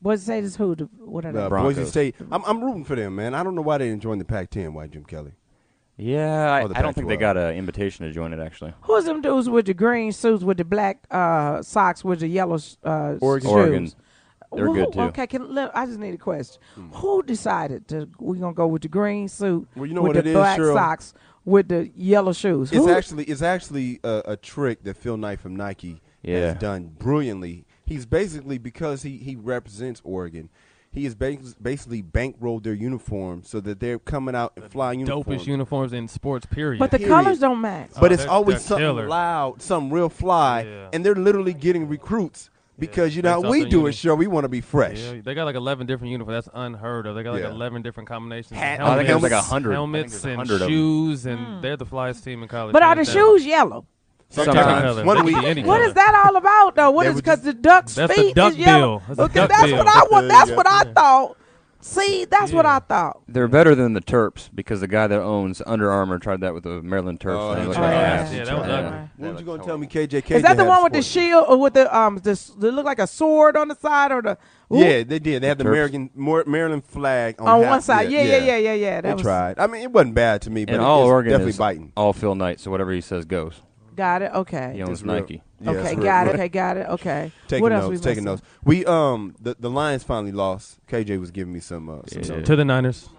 Boise State is who? What are they? The Broncos. Boise State. I'm rooting for them, man. I don't know why they didn't join the Pac-10. Why Jim Kelly? Yeah, Or the I don't think they Pac-12. got an invitation to join it, actually. Who's them dudes with the green suits with the black socks with the yellow Oregon. shoes? Oregon. They're good too. Okay, I just need a question. Who decided we're gonna go with the green suit Well, you know with what the it is, black Cheryl? socks with the yellow shoes? It's actually a trick that Phil Knight from Nike Yeah. has done brilliantly. He's basically, because he represents Oregon, he has basically bankrolled their uniforms so that they're coming out in flying uniforms. Dopest uniforms in sports, period. But the Period. colors don't match. But it's they're always something killer. loud, something real fly, Yeah. and they're literally getting recruits because you know Based how off we their do uni. it. Sure, we want to be fresh. Yeah, they got like 11 different uniforms. That's unheard of. They got like Yeah. 11 different combinations. Hat- of I think it was like helmets, 100. helmets I think and there's 100 of them. shoes, and they're the fliest team in college. But are the hands down. shoes yellow? Sometimes. One They week. could be any What color. is that all about, though? What They is would because just- the duck's That's feet the duck is yellow? bill. That's the Okay, duck that's bill. what I want. There you That's go. what I thought. See, that's what Yeah. I thought. They're better than the Terps because the guy that owns Under Armour tried that with the Maryland Terps. Oh, and they he look tried like that. ass. Yeah, that was ugly. What was you gonna tell me, KJ? Is that the had one a with the sport. shield or with the they look like a sword on the side or the? Ooh, Yeah, they did. They had the Terps. Maryland flag on on half- one side. Yeah. They That was, tried. I mean, it wasn't bad to me, but And it all was Oregon definitely is biting. all Phil Knight, so whatever he says goes. got it. Okay. He owns It's real. Nike. Yeah, Okay, it's real. got it. Right. Okay, got it. Okay. Taking what else notes. we Taking missing? notes. We the Lions finally lost. KJ was giving me some Yeah. To the Niners.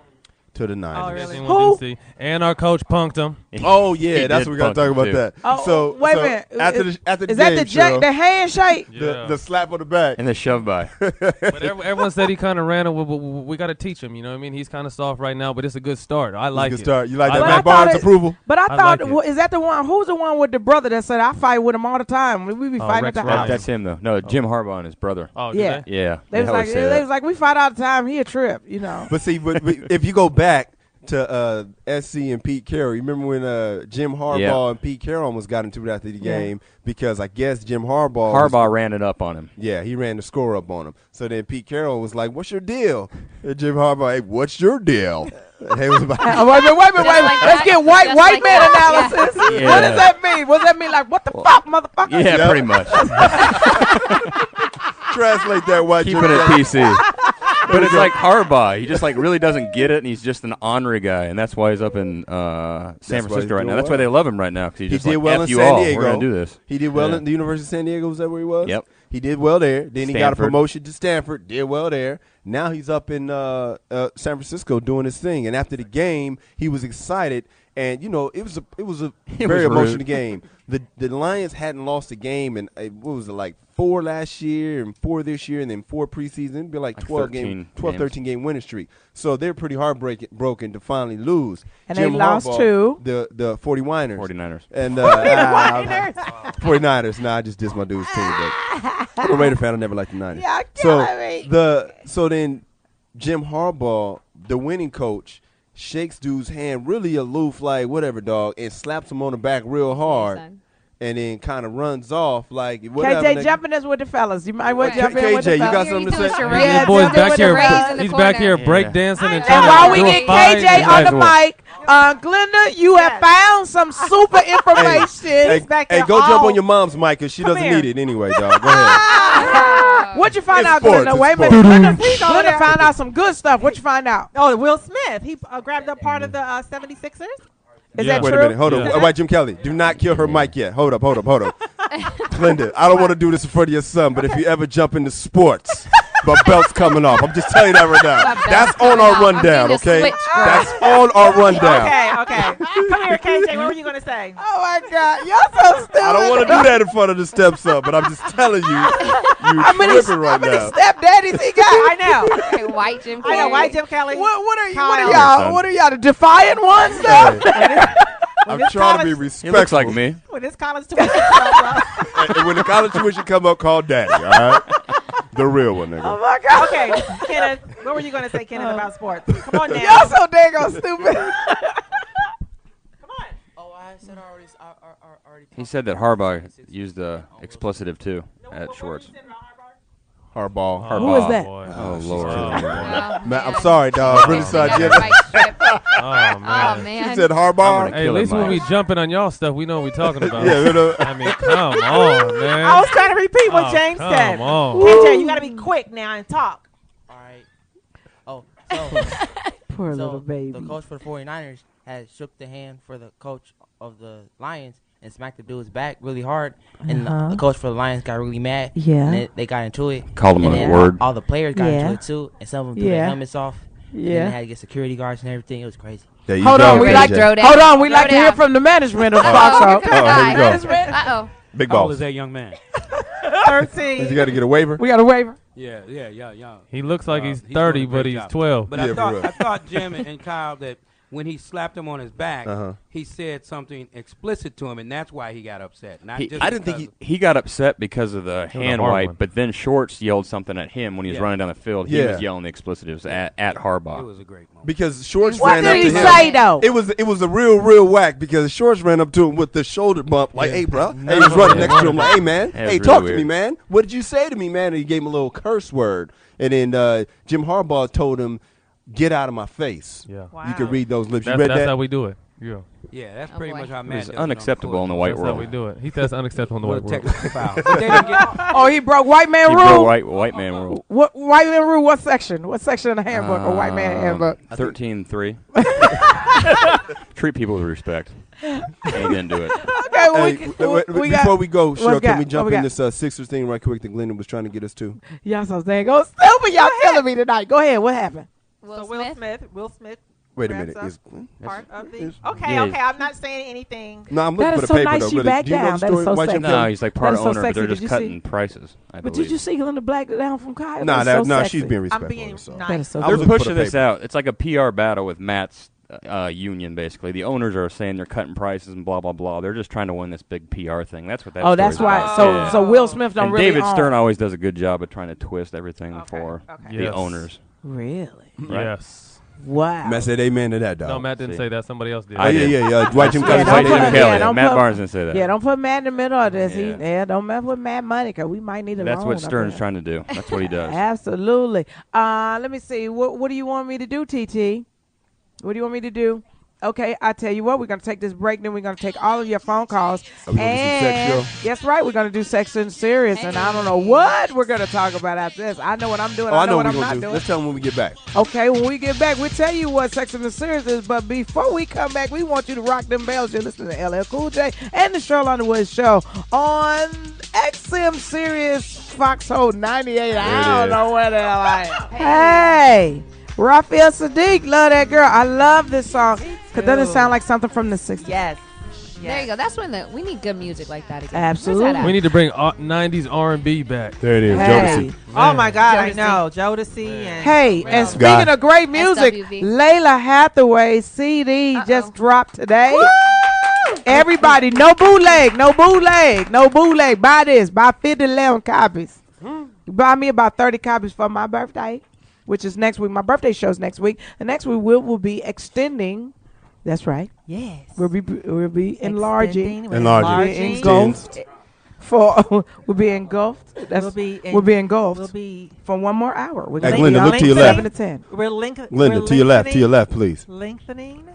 to the Niners. Oh, really? Anyone Who? didn't see. And our coach punked him. Oh He yeah, that's did what we gotta punk talk him, about too. that. Oh, so wait a so minute. After the Is that game, the the handshake? Yeah. the slap on the back. And the shove by. But everyone said he kind of ran it. We got to teach him. You know what I mean? He's kind of soft right now, but it's a good start. I like Good it. start. You like I that But Matt I thought Barnes it- approval? But I I thought, like it. is that the one? Who's the one with the brother that said I fight with him all the time? We be fighting Rex at the Ryan. house. That's him, though. No, Jim Harbaugh and his brother. Oh, Yeah. did they? Yeah. They was always like, say they that. was like, we fight all the time. He a trip, you know. But see, but if you go back to SC and Pete Carroll, you remember when Jim Harbaugh and Pete Carroll almost got into it after the game because I guess Jim Harbaugh ran it up on him. Yeah, he ran the score up on him. So then Pete Carroll was like, "What's your deal?" And Jim Harbaugh, "Hey, what's your deal?" And he was like, Wait a minute. like Let's that? get white Just white like man that? analysis. Yeah. What does that mean? What does that mean? Like, what the fuck, motherfucker? Yeah, pretty much. "Translate that, white Keeping Jim it Kelly." PC. But it's like Harbaugh. He just like really doesn't get it, and he's just an ornery guy, and that's why he's up in San why he's Francisco right doing now. That's why well. they love him right now because he's He just did like, well F in you San all. Diego. We're gonna do this. He did well Yeah. at the University of San Diego. Was that where he was? Yep. He did well there. Then he got a Stanford. promotion to Stanford. Did well there. Now he's up in San Francisco doing his thing. And after the game, he was excited. And you know, it was a It very was rude. emotional game. The Lions hadn't lost a game in what was it, like 4 last year and 4 this year and then 4 preseason. It'd be like 13 13 game winning streak. So they're pretty broken to finally lose. And they Jim lost Harbaugh, to? the 49ers. 49ers. And 49ers. Nah, I just dissed my dude's team, but I'm a Raider fan. I never liked the Niners. Yeah, So killing me. so then Jim Harbaugh, the winning coach, shakes dude's hand really aloof, like whatever, dog, and slaps him on the back real hard, Son. and then kind of runs off like whatever. KJ nigga. jumping us with the fellas. You might want to jump in KJ, with the you got fellas. something to doing say? charades. Yeah, This boy's jump in back with here. the fellas. in the He's back here corner. breakdancing and And trying while to we do a get fight. KJ on the Guys, mic, Glenda, you have found some super information. Hey, back hey, there go jump all- on your mom's mic because she Come doesn't here. need it anyway, dog. Go ahead. What'd you find It's out, sports, Glenda? it's Wait a sports. minute. He's over Glenda there. found out some good stuff. What'd you find out? Oh, Will Smith. He grabbed up part of the 76ers. Is Yeah. that Wait true? a minute. Hold Yeah. up. Wait, Jim Kelly, do not kill her mic yet. Hold up. Glenda, I don't want to do this in front of your son, but if you ever jump into sports, my belt's coming off. I'm just telling you that right now. My belt's That's on coming our off. I'm rundown, getting a okay? switch, girl. That's on our rundown. Okay. Come here, KJ. What were you going to say? Oh my God, y'all so stupid. I don't want to do that in front of the stepson, but I'm just telling you, you're How many tripping right now. stepdaddies he got? I know. Hey, white Jim I know. Carrey. Why Jim Kelly? What are Kyle. y'all? What are y'all? The defiant ones now? I'm this trying to be college- He respectful. looks like me. When this college tuition comes up. And when the college tuition come up, call daddy, all right? The real one, nigga. Oh my God. Okay, Kenneth. What were you going to say, Kenneth, about sports? Come on now. Y'all so dang stupid. Come on. Oh, I said I already. He said that Harbaugh used the expletive too at Schwartz. Hardball. Who is that? Boy. Oh, Lord. Oh, Man, I'm sorry, dog. Really sorry, Jim. Another white strip. Oh, Oh, man. man. He said hardball. Hey, at least when we jumping on y'all stuff, we know what we talking about. Yeah, you know. I mean, come on, man. I was trying to repeat what Oh, James come said. on. KJ, you got to be quick now and talk. All right. Oh, so, Poor so little baby. the coach for the 49ers has shook the hand for the coach of the Lions, and smacked the dude's back really hard. And the coach for the Lions got really mad. Yeah. And they got into it. Called him and a then word. All the players got Yeah. into it too, and some of them threw their helmets off. And then they had to get security guards and everything. It was crazy. There you Hold go, on, we KJ. like Throw down. hold on, we Throw like to hear down. from the management of Uh-oh, Foxxhole. here comes Oh, here we go. management. Uh-oh. Big How old boss. is that young man? 13. You got to get a waiver. We got a waiver. Yeah. He looks like he's doing 30, a but great he's job. 12. But Yeah, for real. I thought Jim and Kyle that when he slapped him on his back, he said something explicit to him, and that's why he got upset. Not just I didn't think He got upset because of the was a hand hard wipe, one. but then Shorts yelled something at him when he was Yeah. running down the field. He Yeah. was yelling the expletives at it Harbaugh. was a great moment. because Shorts What ran up did to he him. say though? It was a real whack because Shorts ran up to him with the shoulder bump, like, "Hey, bro." And he was running next to him, like, "Hey, man, That was hey, really talk to weird. me, man. What did you say to me, man?" And he gave him a little curse word, and then Jim Harbaugh told him, "Get out of my face." Yeah. Wow. You can read those lips. You That's, read that's that? how we do it. Yeah. Yeah, that's Oh, pretty boy. much how It Matt was does unacceptable on in the the white That's how world. we do it. He says unacceptable in the court. white Little world. technical foul. But they didn't get. Oh, he broke white man He rule. broke white man world. What white man rule? What section? What section of the handbook? Or white man handbook? 13-3. Treat people with respect. And he didn't do it. Okay, well, Hey, before we go, what Cheryl, we can got? we jump What we in got? this Sixers thing right quick that Glendon was trying to get us to? Y'all so saying go stupid. Y'all killing me tonight. Go ahead. What happened? So Will Smith. Wait a wraps minute. up Is, part of the. is- Okay, Yeah. okay. I'm not saying anything. no, I'm That looking for is the so paper nice though. she Really. backed Do you know down. the That is story? so Why sexy. Jim No, Kelly? he's like part That is so owner, but sexy. they're Did just you cutting prices. I But believe. did you see Glenda Black down from Kyle? Nah, That's so she's sexy. being I'm respectful. being so. nice. That is so I They're was sexy. looking for pushing the this paper. out. It's like a PR battle with Matt's union, basically. The owners are saying they're cutting prices and blah, blah, blah. They're just trying to win this big PR thing. That's what that Oh, that's story's why. about. So, Yeah. so Will Smith don't And really David own. Stern always does a good job of trying to twist everything Okay, for okay. the Yes. owners. Really? Right. Yes. Wow. Matt said amen to that, dog. No, Matt didn't See. say that. Somebody else did. I did. Yeah. White Jim Yeah, Kelly don't said put amen. it- yeah, don't Matt put- Barnes didn't say that. Yeah, don't put Matt in the middle of this. Yeah. Don't mess with Matt money because we might need a That's loan what up Stern's there. trying to do. That's what he does. Absolutely. Let me see. What do you want me to do, TT? What do you want me to do? Okay, I tell you what, we're going to take this break, then we're going to take all of your phone calls. Are we gonna do some sex, And that's right, we're going to do Sex and Serious, and I don't know what we're going to talk about after this. I know what I'm doing. Oh, I I know what what I'm we're not going to do. doing. Let's tell them when we get back. Okay, when we get back, we'll tell you what Sex and the Serious is. But before we come back, we want you to rock them bells. You're listening to LL Cool J and the Sheryl Underwood Show on XM Sirius Foxxhole 98. I don't know where the hell I am. Hey, Raphael Sadiq, love that girl. I love this song. Because doesn't it sound like something from the 60s? Yes. There you go. That's when we need good music like that again. Absolutely. Where's that at? We need to bring 90s R&B back. There it is. Hey. Oh my God, I Jodeci. know Jodeci and Hey, and speaking God. of great music, SWV. Layla Hathaway's CD Uh-oh. just dropped today. Everybody, no bootleg. Buy this. Buy 50, 11 copies. Buy me about 30 copies for my birthday, which is next week. My birthday show's next week. The next week we'll be extending. That's right. yes, We'll be enlarging. Enlarging. Engulfed. We'll be engulfed. We'll be engulfed We'll be for one more hour. We're Hey, gonna Glenda, be look to your on left. 7 to 10. Glenda, to your left, please. Lengthening.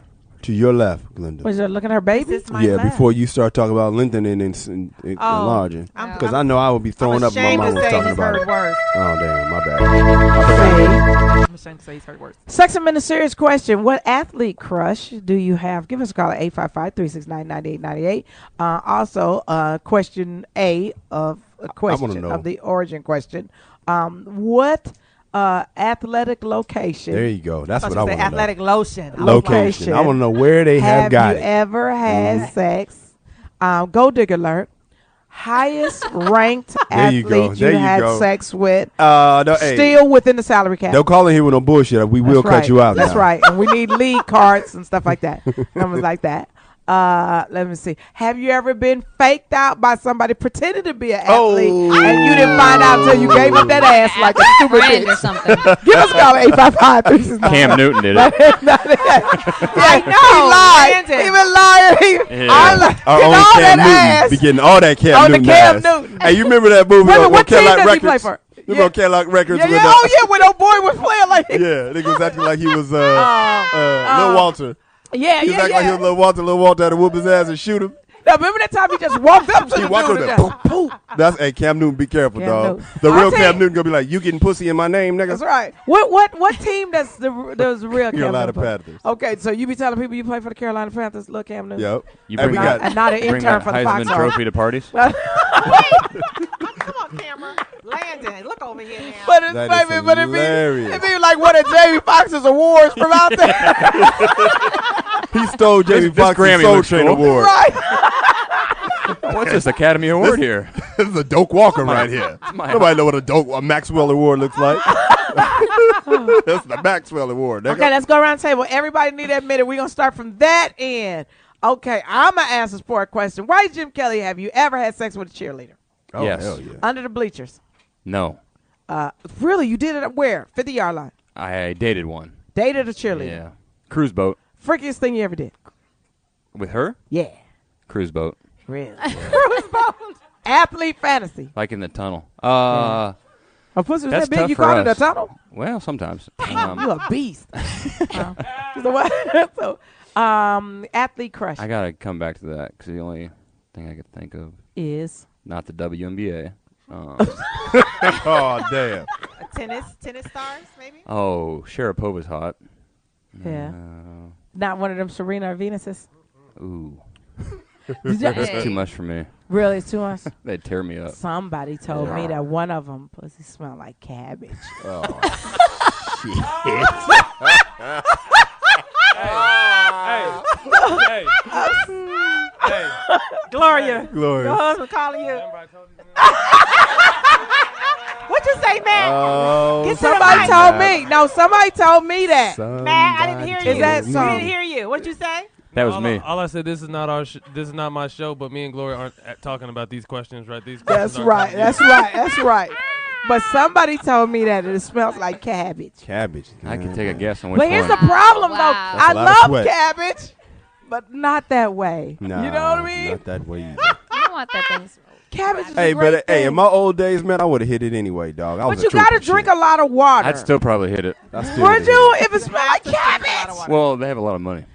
To your left, Glenda. Was you looking at her baby? This is my Yeah, left. before you start talking about lengthening and enlarging. Because I know I would be throwing up if my ashamed mom to was say talking he's about heard it. worse. Oh, damn, my bad. I'm ashamed to say he's heard worse. Sex and Minute Serious question. What athlete crush do you have? Give us a call at 855-369-9898. Also, question A of a question know. of the origin question. What athletic location There you go. That's I what thought I you want said to know. athletic lotion. Location. I want to know where they have got you it. ever had sex? Go dig alert. Highest ranked There you go. athlete There you had go. sex with, No, hey, still within the salary cap. don't call in here with no bullshit. We will That's right. cut you out That's now. right. And we need lead cards and stuff like that. Numbers like that. Let me see. Have you ever been faked out by somebody pretending to be an athlete and you didn't find out until you gave up that ass like a stupid Friend or bitch? something. Give us a call at 855-369. Cam Newton did it. I know. He lied. He been lying. Our own all Cam that Newton ass be getting all that Cam on the Newton Cam ass. Newton. Hey, you remember that movie Wait a minute, on what team Cadillac does he Records? play for? Remember on Cadillac Records? Yeah, with yeah. Oh, yeah, when old boy was playing like yeah, nigga was acting like he was Lil Walter. Yeah, He was yeah, acting like he was yeah. Lil Walter. Lil Walter had to whoop his ass and shoot him. Now, remember that time he just walked up to He the walked dude up and there. just, poof. That's hey Cam Newton. Be careful, Cam dog. Newton. The I'll real tell Cam you- Newton gonna be like, you getting pussy in my name, nigga. That's right. What team does the real Cam Carolina Newton play? Panthers. Okay, so you be telling people you play for the Carolina Panthers, look Cam Newton. Yep. You And bring we that, got- not an bring intern that for the Heisman Foxxhole. trophy to parties. Come on, camera. Landon, look over here now. But it's That is maybe, but hilarious. it be like one of Jamie Foxx's awards from out there. He stole Jamie This Foxx's Grammy Soul looks Train cool. Award. Right. What's this Academy Award here? This is a Doak Walker right here. Nobody know what a Maxwell Award looks like. That's the Maxwell Award. Nigga. Okay, let's go around the table. Everybody need to admit it. We're going to start from that end. Okay, I'm going to ask a sport question. Why, Jim Kelly, have you ever had sex with a cheerleader? Oh, Yes. hell yeah. Under the bleachers? No. Really? You did it where? 50-yard line. I dated one. Dated a cheerleader. Yeah. Cruise boat. Freakiest thing you ever did? With her? Yeah. Cruise boat. Really? Athlete fantasy. Like in the tunnel. A pussy was That's that big? tough You for caught it in a us. tunnel? Well, sometimes. You a beast. So what? So, athlete crush I gotta come back to that because the only thing I could think of, is not the WNBA. Oh, damn. Tennis stars, maybe? Oh, Sharapova's hot. yeah, not one of them Serena or Venuses. Ooh, Did you- that's too much for me. Really, it's too much. They'd tear me up. Somebody told me that one of them pussy smelled like cabbage. Oh, Hey. Hey. Gloria, Gloria. Your husband calling you. What you say, Matt? Oh, Get somebody mic. told me. No, somebody told me that. Matt, I didn't hear you. Is that We so? didn't hear you. What'd you say? That was me. All I said, this is not this is not my show, but me and Gloria aren't talking about these questions, right? These questions That's aren't right. coming. That's right. That's right. But somebody told me that it smells like cabbage. Cabbage. I can take a guess on which But here's one. the problem, though. Wow. That's I a lot of love sweat. cabbage, but not that way. Nah, you know what I mean? Not that way either. I don't want that thing. Cabbage is Hey, a great but hey, thing. in my old days, man, I would have hit it anyway, dog. I was But a you got to trooper, drink shit. a lot of water. I'd still probably hit it. I still Would would've you hit if it smelled like cabbage? Well, they have a lot of money.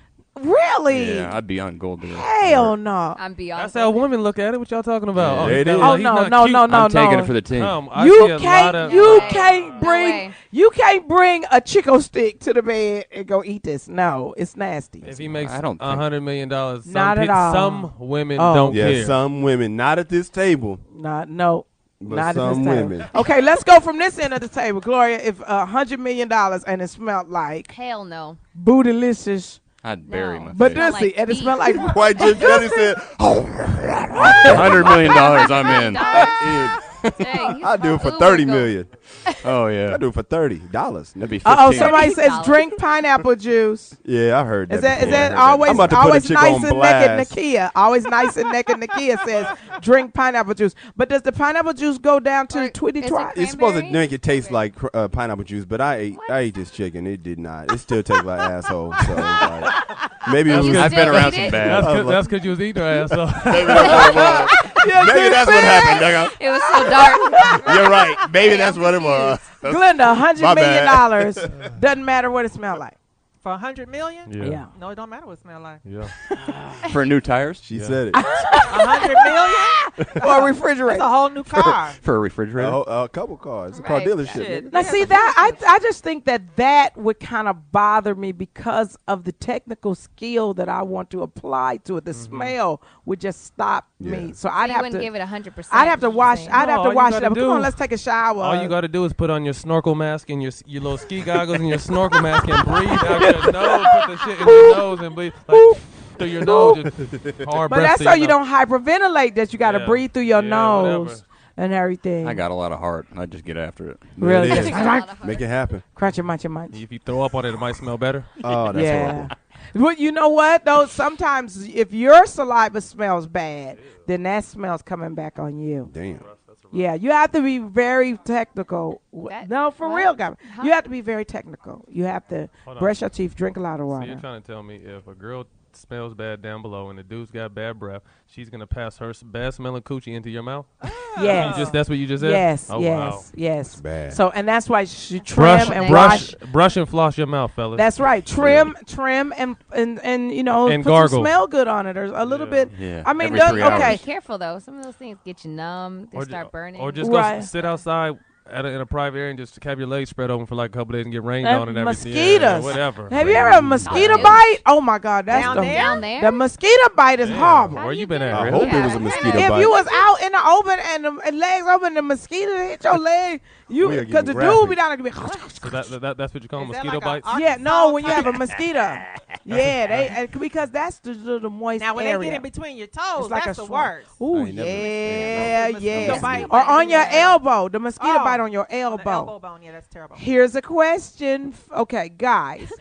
Really? Yeah, I'd be on gold digger. Hell no. I'm beyond. That's how women look at it. What y'all talking about? Yeah, it is. Oh no, no, no, no, I'm taking no. it for the team. I see a You lot can't. of- You No can't way. bring. No way. You can't bring a Chico stick to the bed and go eat this. No, it's nasty. If he makes I don't think- $100 million, Not at all. some women Oh. don't Yeah, care. some women, not at this table, No. but Not at some this table. women. Okay, let's go from this end of the table, Gloria. If $100 million and it smelled like Hell no. bootylicious, I'd bury No. my but face. Smell this like and it feet. smelled like White Jim Kelly said, $100 million, I'm in. Dang, I'll do it for $30 million. Oh yeah, I'll do it for $30. that'd be 15. Uh oh, somebody says $30. drink pineapple juice. Yeah, I heard that. Is that before. I heard that. always I'm about to put a always chick nice on and blast. naked Nakia? Always nice and naked Nakia says drink pineapple juice. But does the pineapple juice go down to Or twitty is it twat? It's supposed to Cranberry? make it taste like pineapple juice, but I ate this chicken. It did not. It still tastes like asshole. So like, maybe it And was. you I've been still around eat some it? bad. That's because you was eating her ass. So. Maybe that's what happened, nigga. It was so dark. You're right. Maybe that's what it was. Glenda, $100 My million bad. doesn't matter what it smells like. For $100 million? Yeah. No, it don't matter what it smell like. Yeah. For new tires, She said it. $100 million? Or a refrigerator. That's a whole new car. for a refrigerator. A couple cars. It's a car Right. dealership. Shit. nigga. Now, see that I just think that would kind of bother me because of the technical skill that I want to apply to it. The smell would just stop me. Yeah. So So I'd you have wouldn't to. give it 100%. I'd have to wash. I'd No, have all to you wash it gotta up. Come do- on, let's take a shower. All you got to do is put on your snorkel mask and your little ski goggles and your snorkel mask and breathe out your nose. Put the shit in your nose and breathe like, through your nose. Just hard But breath that's to so your you nose. don't hyperventilate. That you got to Yeah. breathe through your Yeah, nose whatever. and everything. I got a lot of heart. I just get after it. really It just is. Make it happen. crunch your munch your munch. If you throw up on it, it might smell better. Oh, that's Yeah. horrible. Well, you know what though? Sometimes if your saliva smells bad, then that smell's coming back on you. Damn. Yeah, you have to be very technical. No, for what? real, guy. Huh? You have to be very technical. You have to Hold on. brush your teeth, drink a lot of So water. you're trying to tell me if a girl smells bad down below and the dude's got bad breath, she's gonna pass her bad smelling coochie into your mouth? Yes. That's what you just said? Yes, Oh, yes, wow. yes. That's bad. So, and that's why she trim and wash. Brush and floss your mouth, fellas. That's right. Trim, and you know, And put gargle. some smell good on it, or a little bit. Yeah. I mean, Every does, 3 hours. okay. Be careful though. Some of those things get you numb. They start burning. Or just Right. go sit outside in a private area and just have your legs spread open for like a couple days and get rained And on and everything. mosquitoes. Yeah, whatever. Have you ever had a mosquito yeah. bite? Oh my God, that's Down the there? Down there? The mosquito bite is Damn, horrible. Where you been do at, I that? really? hope it was a mosquito If bite. you was out in the open and legs open, the mosquito hit your leg, We are because the getting dude be graphic. down there. So that's what you call Is that mosquito like a bites? Yeah, no, when you have a type? mosquito. Yeah, because that's the moist Now when area. they get in between your toes, It's like that's a the swamp. worst. Ooh, I ain't never yeah, experienced yeah. mosquito bite. Or on your Yeah. elbow, the mosquito Oh. bite on your On the elbow. elbow bone, yeah, that's terrible. Here's a question. Okay, guys.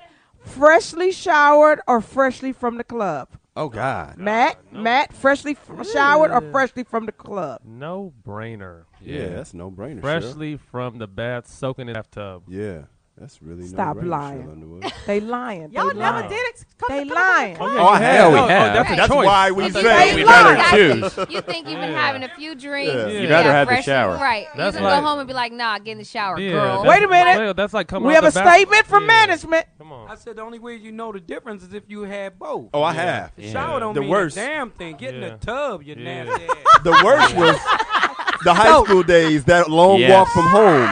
Freshly showered or freshly from the club? Oh God. Matt, freshly showered or freshly from the club? No brainer. Yeah, that's no brainer. Freshly from the bath, soaking in the bathtub. Yeah, that's really Stop no brainer. lying. Sheryl Underwood. They lying. Y'all They never lying. did it. They lying. Oh, I Yeah, we have. have. that's a That's choice. why we That's a say choice. We'd Lie. rather choose. You think you've been having a few drinks. Yeah. You'd rather have the fresh- shower. Right. That's you can like- go home and be like, nah, get in the shower, Yeah, girl. that's- Wait a minute. well, that's like coming We out have a the bath- statement from Yeah. management. Come on. I said the only way you know the difference is if you had both. Oh, I have. The shower don't The mean worst. a damn thing. Get in Yeah. the tub, you Yeah. nasty ass. The worst was the high school days. That long Yes. walk from home.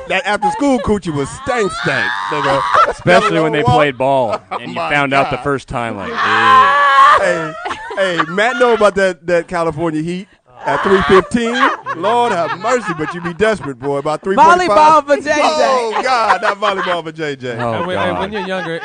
That after school coochie was stank, nigga. Especially when they That long played ball and you my found out the God. first time, like, walk. Hey, Matt know about that California heat at 3:15. Lord have mercy, but you be desperate, boy. About 3:45. Volleyball for JJ. Oh God, not volleyball for JJ. Oh, Hey, God. when you're younger,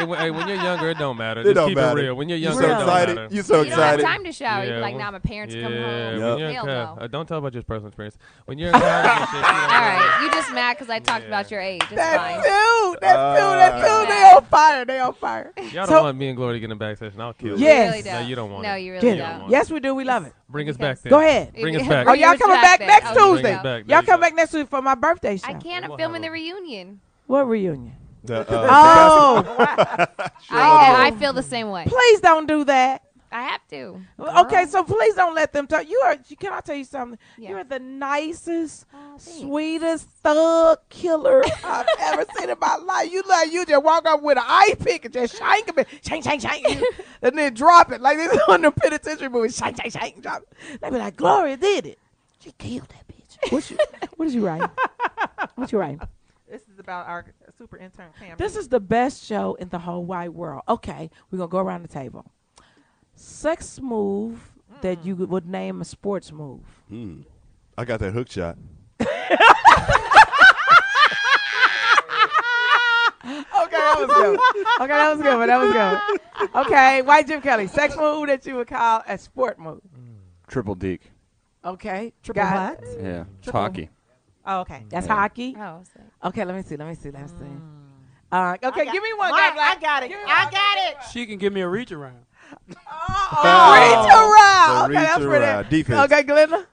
it don't matter. It Just don't keep matter. it real. When you're You younger, so it don't excited. matter. You so You don't have excited. time to shower. You Yeah, be like, when- nah, my parents Yeah, come home. when Yep. you're in Hell college, no. don't talk about your personal experience. When you're in college, and shit, you don't All right, you just mad because I talked about your age. It's That fine. too. That too. They on fire. They on fire. Y'all So- don't want me and Glory to get in the back session. I'll kill you. Yes. You really don't. No, you don't want No, it. you really Get don't. it. Yes, we do. We love it. Bring us back then. Go ahead. Bring us back. Oh, y'all coming back next Oh, Tuesday. Bring us back. Y'all There come you back next Tuesday for my birthday show. I can't. I'm We'll filming have the reunion. What reunion? The, Oh, I feel the same way. please don't do that. I have to. Okay, so please don't let them talk. Can I tell you something? Yeah. You're the nicest, Oh, thanks. sweetest thug killer I've ever seen in my life. You just walk up with an ice pick and just shank him, shank, and then drop it like this on the penitentiary movie. Shank, drop it. They be like, Gloria did it. She killed that bitch. What is you writing? What you writing? This is about our super intern Cam. This is the best show in the whole wide world. Okay, we're going to go around the table. Sex move that you would name a sports move. I got that hook shot. Okay, that was good. Okay, that was good. That was good. Okay, White Jim Kelly, sex move that you would call a sport move. triple deke. Okay, Triple got what? it. Yeah, it's Triple- hockey. Oh, okay. That's Yeah. hockey. Oh, so- Okay, let me see. Okay, give me one. I got it. I got it. She can give me a reach around. Reach around. The Okay, that's reach pretty. around. Defense. Okay, Glenda.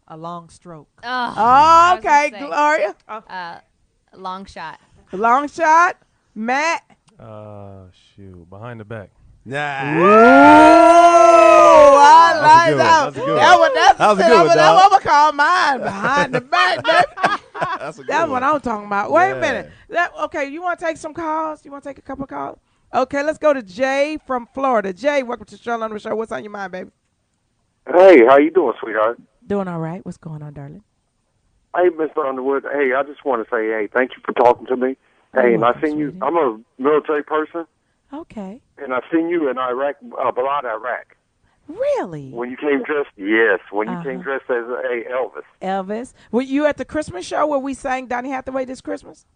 A long stroke. Oh, I was Okay, gonna say, Gloria. long shot. Long shot. Matt. Shoot, behind the back. Nah. Oh, I That's a like good one. that. That's a good one. That one. That's That was a good one, That's dog. what I'm gonna call mine. Behind the back, baby. That's a good That's what I'm talking about. Wait a Yeah. minute. Okay, you want to take some calls? You want to take a couple of calls? Okay, let's go to Jay from Florida. Jay, welcome to Sheryl Underwood Show. What's on your mind, baby? Hey, how you doing, sweetheart? Doing all right. What's going on, darling? Hey, Mr. Underwood. Hey, I just want to say, hey, thank you for talking to me. Hey, and I welcome, seen you. sweetie. I'm a military person, Okay. and I seen you in Iraq, Balad, Iraq. Really? When you came dressed, yes, when you Uh-huh. came dressed as Elvis. Elvis. Were you at the Christmas show where we sang Donny Hathaway this Christmas?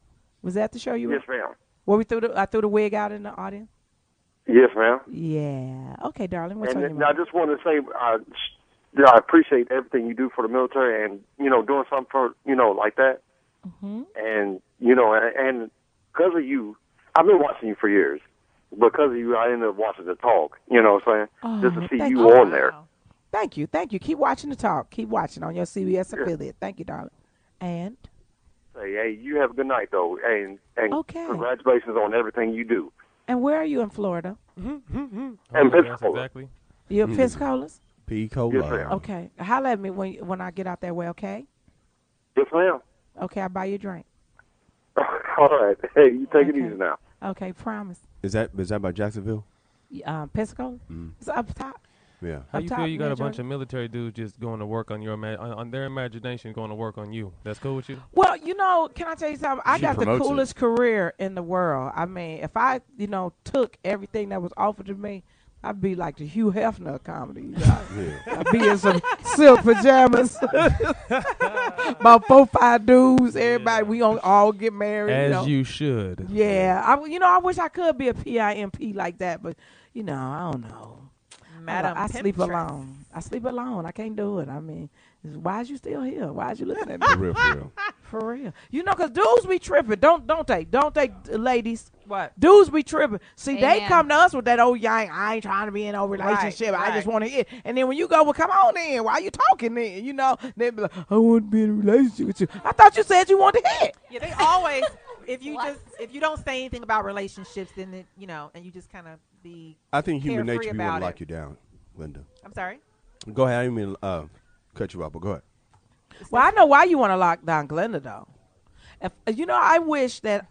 Was that the show you were? Yes, ma'am. Where I threw the wig out in the audience? Yes, ma'am. Yeah. Okay, darling. What's on your And I mind? just want to say, I appreciate everything you do for the military, and doing something for like that. Mm-hmm. And and because of you, I've been watching you for years. Because of you, I ended up watching the talk. You know what I'm saying? Oh, Just to see thank you you. on there. Thank you. Keep watching the talk. Keep watching on your CBS Sure. affiliate. Thank you, darling. And Say, hey, you have a good night, though, and Okay. congratulations on everything you do. And where are you in Florida? And Pensacola. Exactly. You in Pensacola's? Pensacola. Yes, ma'am. Okay. Holla at me when I get out that way, okay? Yes, ma'am. Okay, I'll buy you a drink. All right. Hey, you take it Okay. easy now. Okay, promise. Is that by Jacksonville? Pensacola? It's up top. Yeah. How Up you top, feel you got yeah, a bunch Jordan. of military dudes just going to work on your on their imagination, going to work on you? That's cool with you? Well, can I tell you something? I She got the promotes it. coolest career in the world. I mean, if I, took everything that was offered to me, I'd be like the Hugh Hefner of comedy. I'd be in some silk pajamas. About 4-5 dudes. Everybody, we gonna all get married. As you should. Yeah. I wish I could be a PIMP like that, but, I don't know. Madam I sleep Pimptress. alone. I sleep alone. I can't do it. I mean, why is you still here? Why is you looking at me? For real, for real. For real. Because dudes be tripping. Don't they, ladies? What? Dudes be tripping. See, they Amen. come to us with that old yang, I ain't trying to be in no relationship. I just want to hit. And then when you go, well, come on then. Why you talking then? They be like, I want to be in a relationship with you. I thought you said you wanted to hit. Yeah, they always. If you don't say anything about relationships, then and you just kind of be. I think human carefree nature, we want about to it. lock you down, Linda. I'm sorry. Go ahead. I didn't mean to cut you off, but go ahead. Well, I know why you want to lock down Glenda, though. If I wish that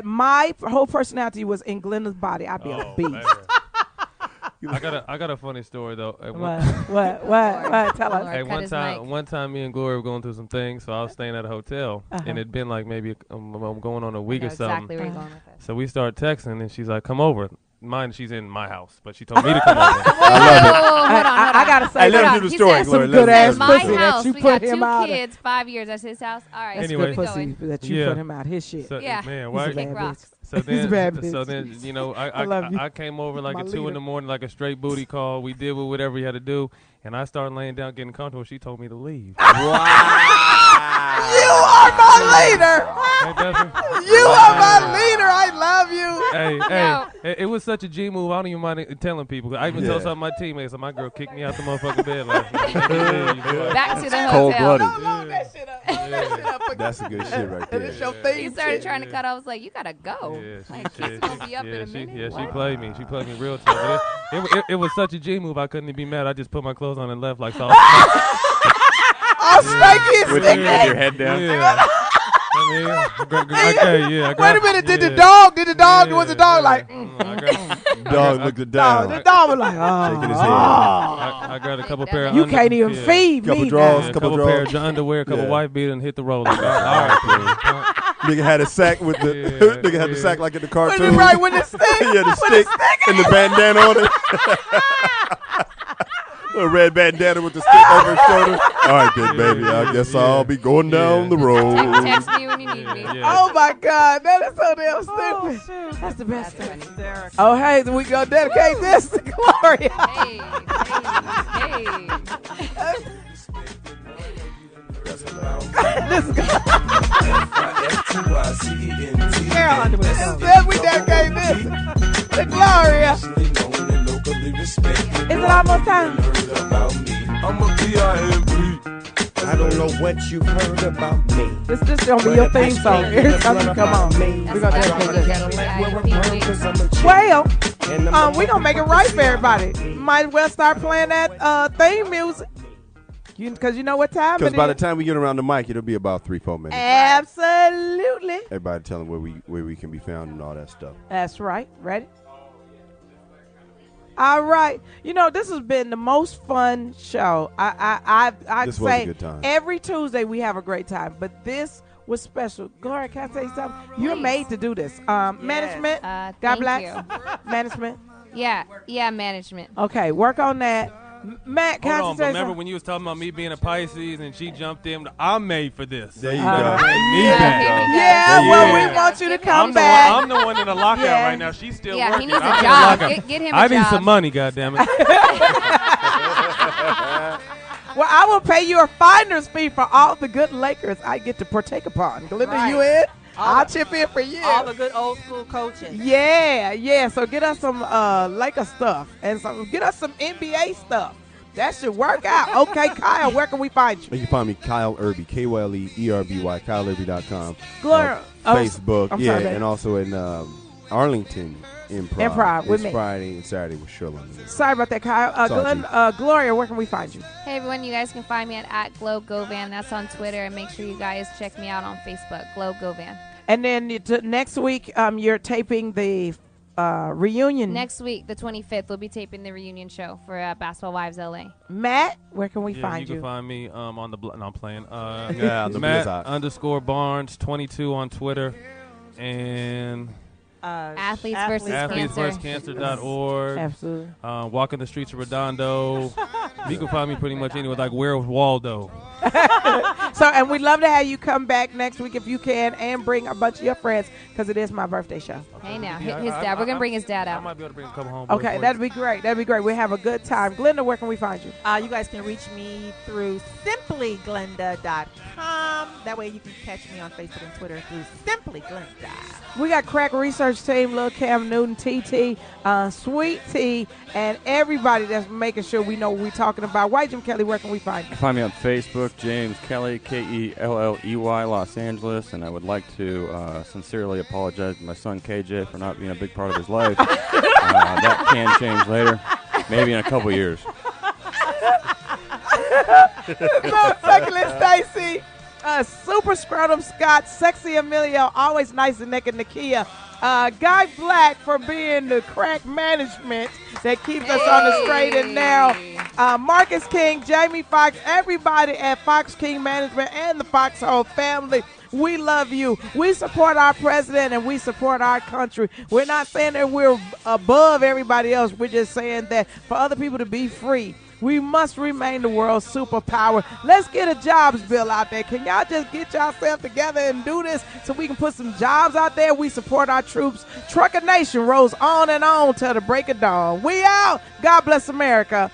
my whole personality was in Glenda's body, I'd be a beast. Man. I got a funny story though. What? Tell us. Hey, Cut his mic. one time, me and Gloria were going through some things, so I was staying at a hotel, and it'd been like maybe I'm going on a week I or know something. exactly where you're going with this. So we start texting, and she's like, "Come over." Mind, she's in my house, but she told me to come over. I gotta say, Hey, let him do the He story, said Gloria. some good Let him ass do my the pussy story. that house. you We put got him 2 out. kids, 5 years. That's his house. All right. That's Anyway. good keep pussy going. that you Yeah. put him out. His shit. So, Yeah. man, He's a why? bad Kick rocks. So He's a then, bad so bitch. then, I love you. I came over like My at 2 in leader. the morning, like a straight booty call. We did whatever we had to do, and I started laying down, getting comfortable. She told me to leave. You are my leader. Ain't that some- You are my leader. I love you. Hey, it was such a G move. I don't even mind telling people. I even told some of my teammates. So my girl kicked me out the motherfucking bed last night. Back to the Cold hotel. blooded. Load that shit up. Load that shit up. That's a good shit right there. It's your He theme started shit. trying to cut. I was like, "You gotta go. Yeah, Like, he's gonna be up in a minute." she played me. She played me real tough. But it was such a G move. I couldn't even be mad. I just put my clothes on and left like sauce. I'll snake you, With stick your it. head down. Yeah. I mean, I Wait a grabbed- minute. Did the yeah. dog? Was the dog like? Dog looked it down. The dog was like, oh. Shaking his head. I grabbed a couple pair of You can't even yeah. feed Couple me draws, now. A couple couple pair draws. of underwear, a couple Yeah. wife beater, and hit the road. Like, all right, Nigga had a sack with the nigga had the sack like in the Was cartoon. it right with the stick? Yeah, the stick and the bandana on it. A red bandana with the stick over his shoulder. All right, then, baby. I guess I'll be going down the road. Text me when you need me. Oh my God, that is so damn stupid. That's the best thing. Oh, hey, so we gonna dedicate this to Gloria. Hey. Sheryl Underwood. Then we dedicate this to Gloria. Is it almost time? I don't know what you've heard about me. This gonna be your theme song. Every time you come on. We're gonna dedicate this. Well, we're gonna make it right for everybody. Might as well start playing that theme music. Because you know what time it is. Because by the time we get around the mic, it'll be about 3-4 minutes. Absolutely. Everybody tell them where we can be found and all that stuff. That's right. Ready? All right. This has been the most fun show. I This was a say good time. every Tuesday we have a great time, but this was special. Gloria, can I tell you something? You're made to do this. Management. God Thank bless. you. Management. Yeah, management. Okay, work on that. Matt, can Hold I on, say but remember something? when you was talking about me being a Pisces and she jumped in, I'm made for this. There you So go. they need Yeah, that. here we go. Yeah, Yeah. well, we want you to come back. I'm the one in the lockout Yeah. right now. She's still Yeah, working. he needs a I'm in the job. lockout. Get him a I need job. some money, goddammit. Well, I will pay you a finder's fee for all the good Lakers I get to partake upon. Glinda, Right. you in? I'll chip in for you. All the good old school coaching. Yeah. So get us some Laker stuff and get us some NBA stuff. That should work out. Okay, Kyle, where can we find you? You can find me Kyle Irby, KYLEERBY, KyleIrby.com. Gloria. Facebook, I'm yeah, sorry, babe. and also in Arlington, Improv with it's me. Friday and Saturday with Sheryl Underwood. Sorry about that, Kyle. Gloria, where can we find you? Hey everyone, you guys can find me at Glow Govan. That's on Twitter, and make sure you guys check me out on Facebook, Glow Govan. And then next week, you're taping the reunion. Next week, the 25th, we'll be taping the reunion show for Basketball Wives LA. Matt, where can we find you? You can find me on the no, I'm playing. On the Matt Blizzard. _Barnes 22 on Twitter, and Athletes versus Cancer.org. Absolutely. Walking the streets of Redondo. You can find me pretty much anywhere. Like, where's Waldo? And we'd love to have you come back next week if you can, and bring a bunch of your friends, because it is my birthday show. Hey now, his dad. We're gonna bring his dad out. I might be able to bring a couple home. Okay, that'd be great. We'll have a good time. Glenda, where can we find you? You guys can reach me through simplyglenda.com. That way you can catch me on Facebook and Twitter through Simply Glenda. We got Crack Research Team, Lil Cam Newton, TT, Sweet Tea, and everybody that's making sure we know what we're talking about. White Jim Kelly, where can we find you? Find me on Facebook, James Kelly, Kelley, Los Angeles, and I would like to sincerely apologize to my son KJ for not being a big part of his life. That can change later, maybe in a couple years. Succulent Stacy, Super Scrotum Scott, Sexy Emilio, always nice and naked Nakia, Guy Black for being the crack management that keeps us on the straight and narrow, Marcus King, Jamie Foxx, everybody at Fox King Management and the Foxxhole family. We love you. We support our president and we support our country. We're not saying that we're above everybody else. We're just saying that for other people to be free, we must remain the world's superpower. Let's get a jobs bill out there. Can y'all just get yourself together and do this so we can put some jobs out there? We support our troops. Trucker Nation rolls on and on till the break of dawn. We out. God bless America.